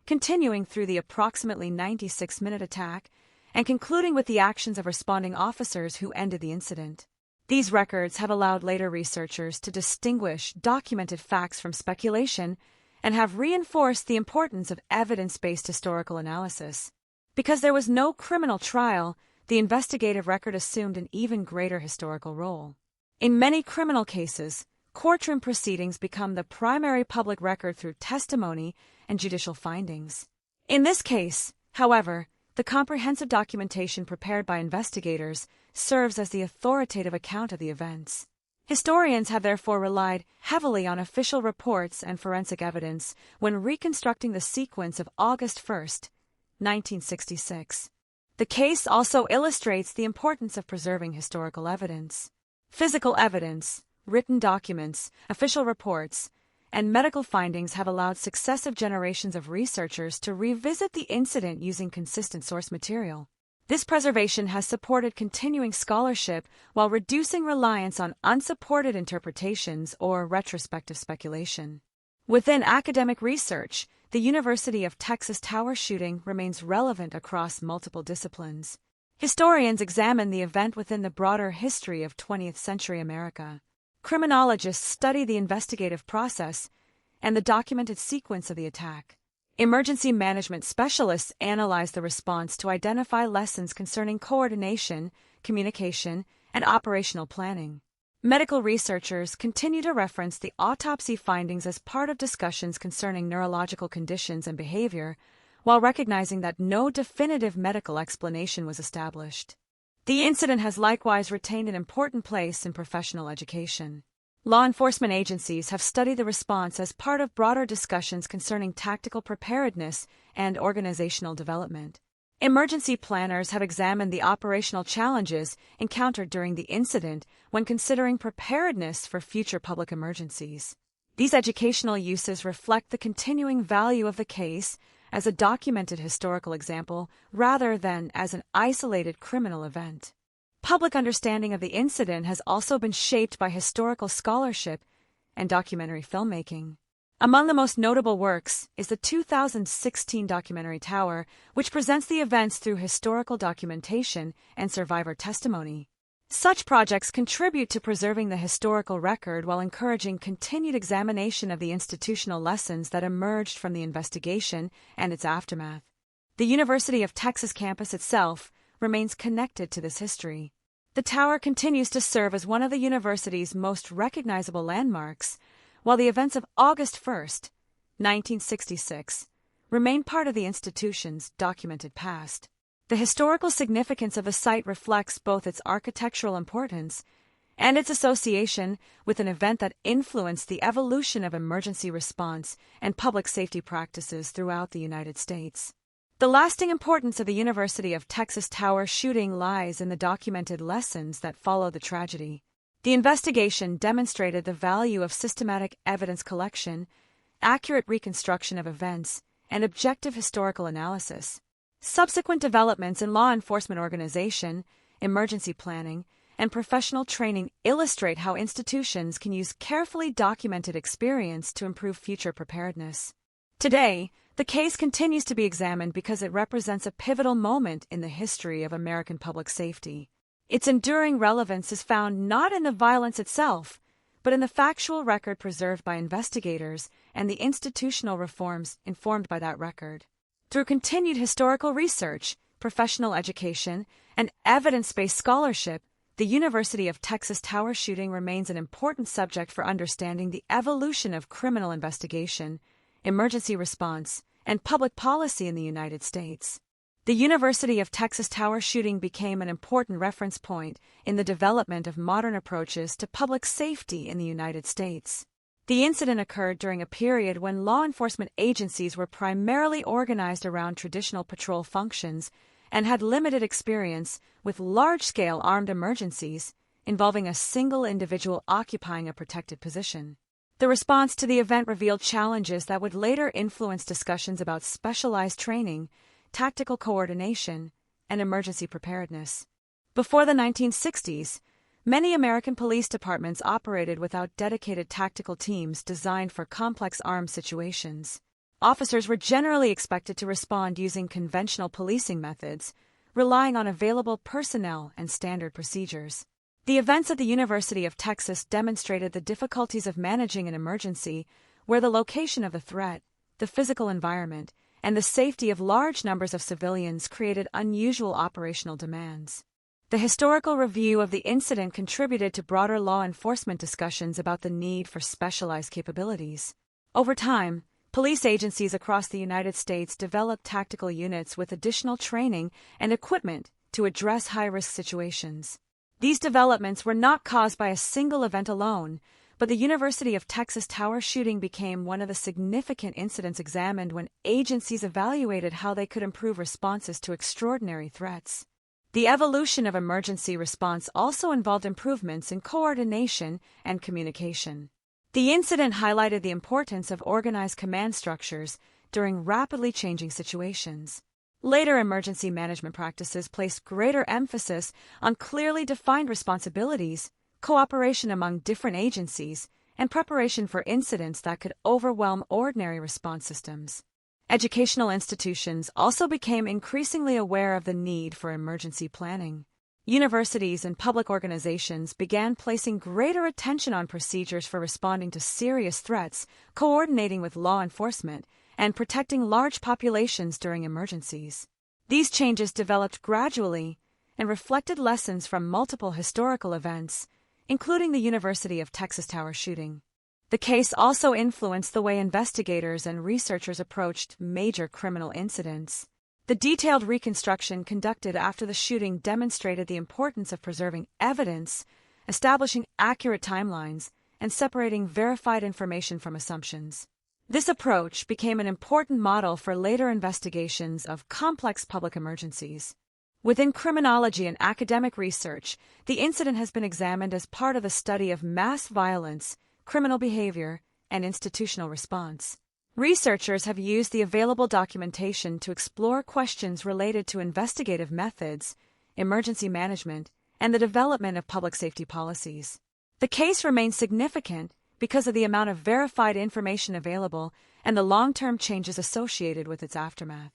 continuing through the approximately 96-minute attack, and concluding with the actions of responding officers who ended the incident. These records have allowed later researchers to distinguish documented facts from speculation and have reinforced the importance of evidence-based historical analysis. Because there was no criminal trial, the investigative record assumed an even greater historical role. In many criminal cases, courtroom proceedings become the primary public record through testimony and judicial findings. In this case, however, the comprehensive documentation prepared by investigators serves as the authoritative account of the events. Historians have therefore relied heavily on official reports and forensic evidence when reconstructing the sequence of August 1, 1966. The case also illustrates the importance of preserving historical evidence. Physical evidence, written documents, official reports, and medical findings have allowed successive generations of researchers to revisit the incident using consistent source material. This preservation has supported continuing scholarship while reducing reliance on unsupported interpretations or retrospective speculation. Within academic research, the University of Texas Tower shooting remains relevant across multiple disciplines. Historians examine the event within the broader history of 20th century America. Criminologists study the investigative process and the documented sequence of the attack. Emergency management specialists analyze the response to identify lessons concerning coordination, communication, and operational planning. Medical researchers continue to reference the autopsy findings as part of discussions concerning neurological conditions and behavior, while recognizing that no definitive medical explanation was established. The incident has likewise retained an important place in professional education. Law enforcement agencies have studied the response as part of broader discussions concerning tactical preparedness and organizational development. Emergency planners have examined the operational challenges encountered during the incident when considering preparedness for future public emergencies. These educational uses reflect the continuing value of the case as a documented historical example rather than as an isolated criminal event. Public understanding of the incident has also been shaped by historical scholarship and documentary filmmaking. Among the most notable works is the 2016 documentary Tower, which presents the events through historical documentation and survivor testimony. Such projects contribute to preserving the historical record while encouraging continued examination of the institutional lessons that emerged from the investigation and its aftermath. The University of Texas campus itself remains connected to this history. The tower continues to serve as one of the university's most recognizable landmarks, while the events of August 1, 1966, remain part of the institution's documented past. The historical significance of the site reflects both its architectural importance and its association with an event that influenced the evolution of emergency response and public safety practices throughout the United States. The lasting importance of the University of Texas Tower shooting lies in the documented lessons that follow the tragedy. The investigation demonstrated the value of systematic evidence collection, accurate reconstruction of events, and objective historical analysis. Subsequent developments in law enforcement organization, emergency planning, and professional training illustrate how institutions can use carefully documented experience to improve future preparedness. Today, the case continues to be examined because it represents a pivotal moment in the history of American public safety. Its enduring relevance is found not in the violence itself, but in the factual record preserved by investigators and the institutional reforms informed by that record. Through continued historical research, professional education, and evidence-based scholarship, the University of Texas Tower shooting remains an important subject for understanding the evolution of criminal investigation, emergency response, and public policy in the United States. The University of Texas Tower shooting became an important reference point in the development of modern approaches to public safety in the United States. The incident occurred during a period when law enforcement agencies were primarily organized around traditional patrol functions and had limited experience with large-scale armed emergencies involving a single individual occupying a protected position. The response to the event revealed challenges that would later influence discussions about specialized training, tactical coordination, and emergency preparedness. Before the 1960s, many American police departments operated without dedicated tactical teams designed for complex armed situations. Officers were generally expected to respond using conventional policing methods, relying on available personnel and standard procedures. The events at the University of Texas demonstrated the difficulties of managing an emergency where the location of the threat, the physical environment, and the safety of large numbers of civilians created unusual operational demands. The historical review of the incident contributed to broader law enforcement discussions about the need for specialized capabilities. Over time, police agencies across the United States developed tactical units with additional training and equipment to address high-risk situations. These developments were not caused by a single event alone, but the University of Texas Tower shooting became one of the significant incidents examined when agencies evaluated how they could improve responses to extraordinary threats. The evolution of emergency response also involved improvements in coordination and communication. The incident highlighted the importance of organized command structures during rapidly changing situations. Later emergency management practices placed greater emphasis on clearly defined responsibilities, cooperation among different agencies, and preparation for incidents that could overwhelm ordinary response systems. Educational institutions also became increasingly aware of the need for emergency planning. Universities and public organizations began placing greater attention on procedures for responding to serious threats, coordinating with law enforcement, and protecting large populations during emergencies. These changes developed gradually and reflected lessons from multiple historical events, including the University of Texas Tower shooting. The case also influenced the way investigators and researchers approached major criminal incidents. The detailed reconstruction conducted after the shooting demonstrated the importance of preserving evidence, establishing accurate timelines, and separating verified information from assumptions. This approach became an important model for later investigations of complex public emergencies. Within criminology and academic research, the incident has been examined as part of the study of mass violence, criminal behavior, and institutional response. Researchers have used the available documentation to explore questions related to investigative methods, emergency management, and the development of public safety policies. The case remains significant because of the amount of verified information available and the long-term changes associated with its aftermath.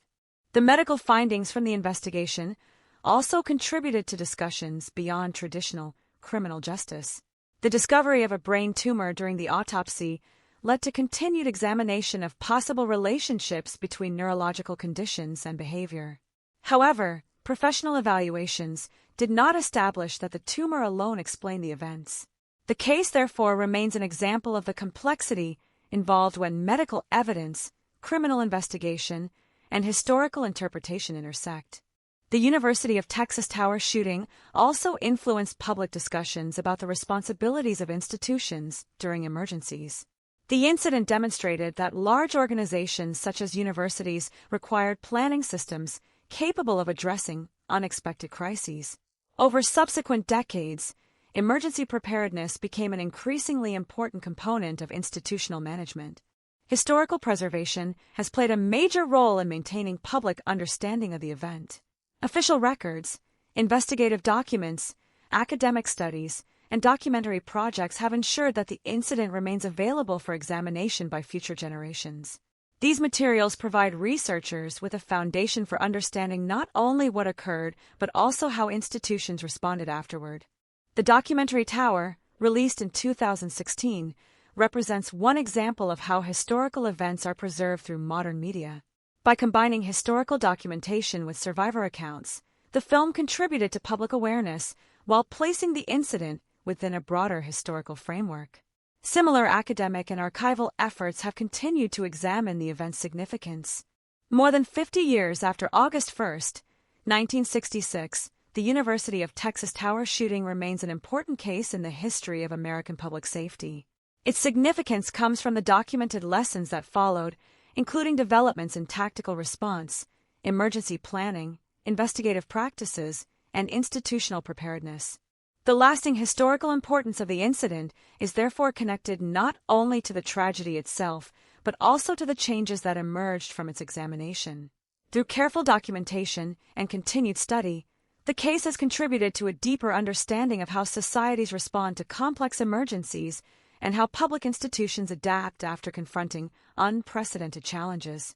The medical findings from the investigation also contributed to discussions beyond traditional criminal justice. The discovery of a brain tumor during the autopsy led to continued examination of possible relationships between neurological conditions and behavior. However, professional evaluations did not establish that the tumor alone explained the events. The case, therefore, remains an example of the complexity involved when medical evidence, criminal investigation, and historical interpretation intersect. The University of Texas Tower shooting also influenced public discussions about the responsibilities of institutions during emergencies. The incident demonstrated that large organizations such as universities required planning systems capable of addressing unexpected crises. Over subsequent decades, emergency preparedness became an increasingly important component of institutional management. Historical preservation has played a major role in maintaining public understanding of the event. Official records, investigative documents, academic studies, and documentary projects have ensured that the incident remains available for examination by future generations. These materials provide researchers with a foundation for understanding not only what occurred, but also how institutions responded afterward. The documentary Tower, released in 2016, represents one example of how historical events are preserved through modern media. By combining historical documentation with survivor accounts, the film contributed to public awareness while placing the incident within a broader historical framework. Similar academic and archival efforts have continued to examine the event's significance. More than 50 years after August 1, 1966, the University of Texas Tower shooting remains an important case in the history of American public safety. Its significance comes from the documented lessons that followed, including developments in tactical response, emergency planning, investigative practices, and institutional preparedness. The lasting historical importance of the incident is therefore connected not only to the tragedy itself, but also to the changes that emerged from its examination. Through careful documentation and continued study, the case has contributed to a deeper understanding of how societies respond to complex emergencies and how public institutions adapt after confronting unprecedented challenges.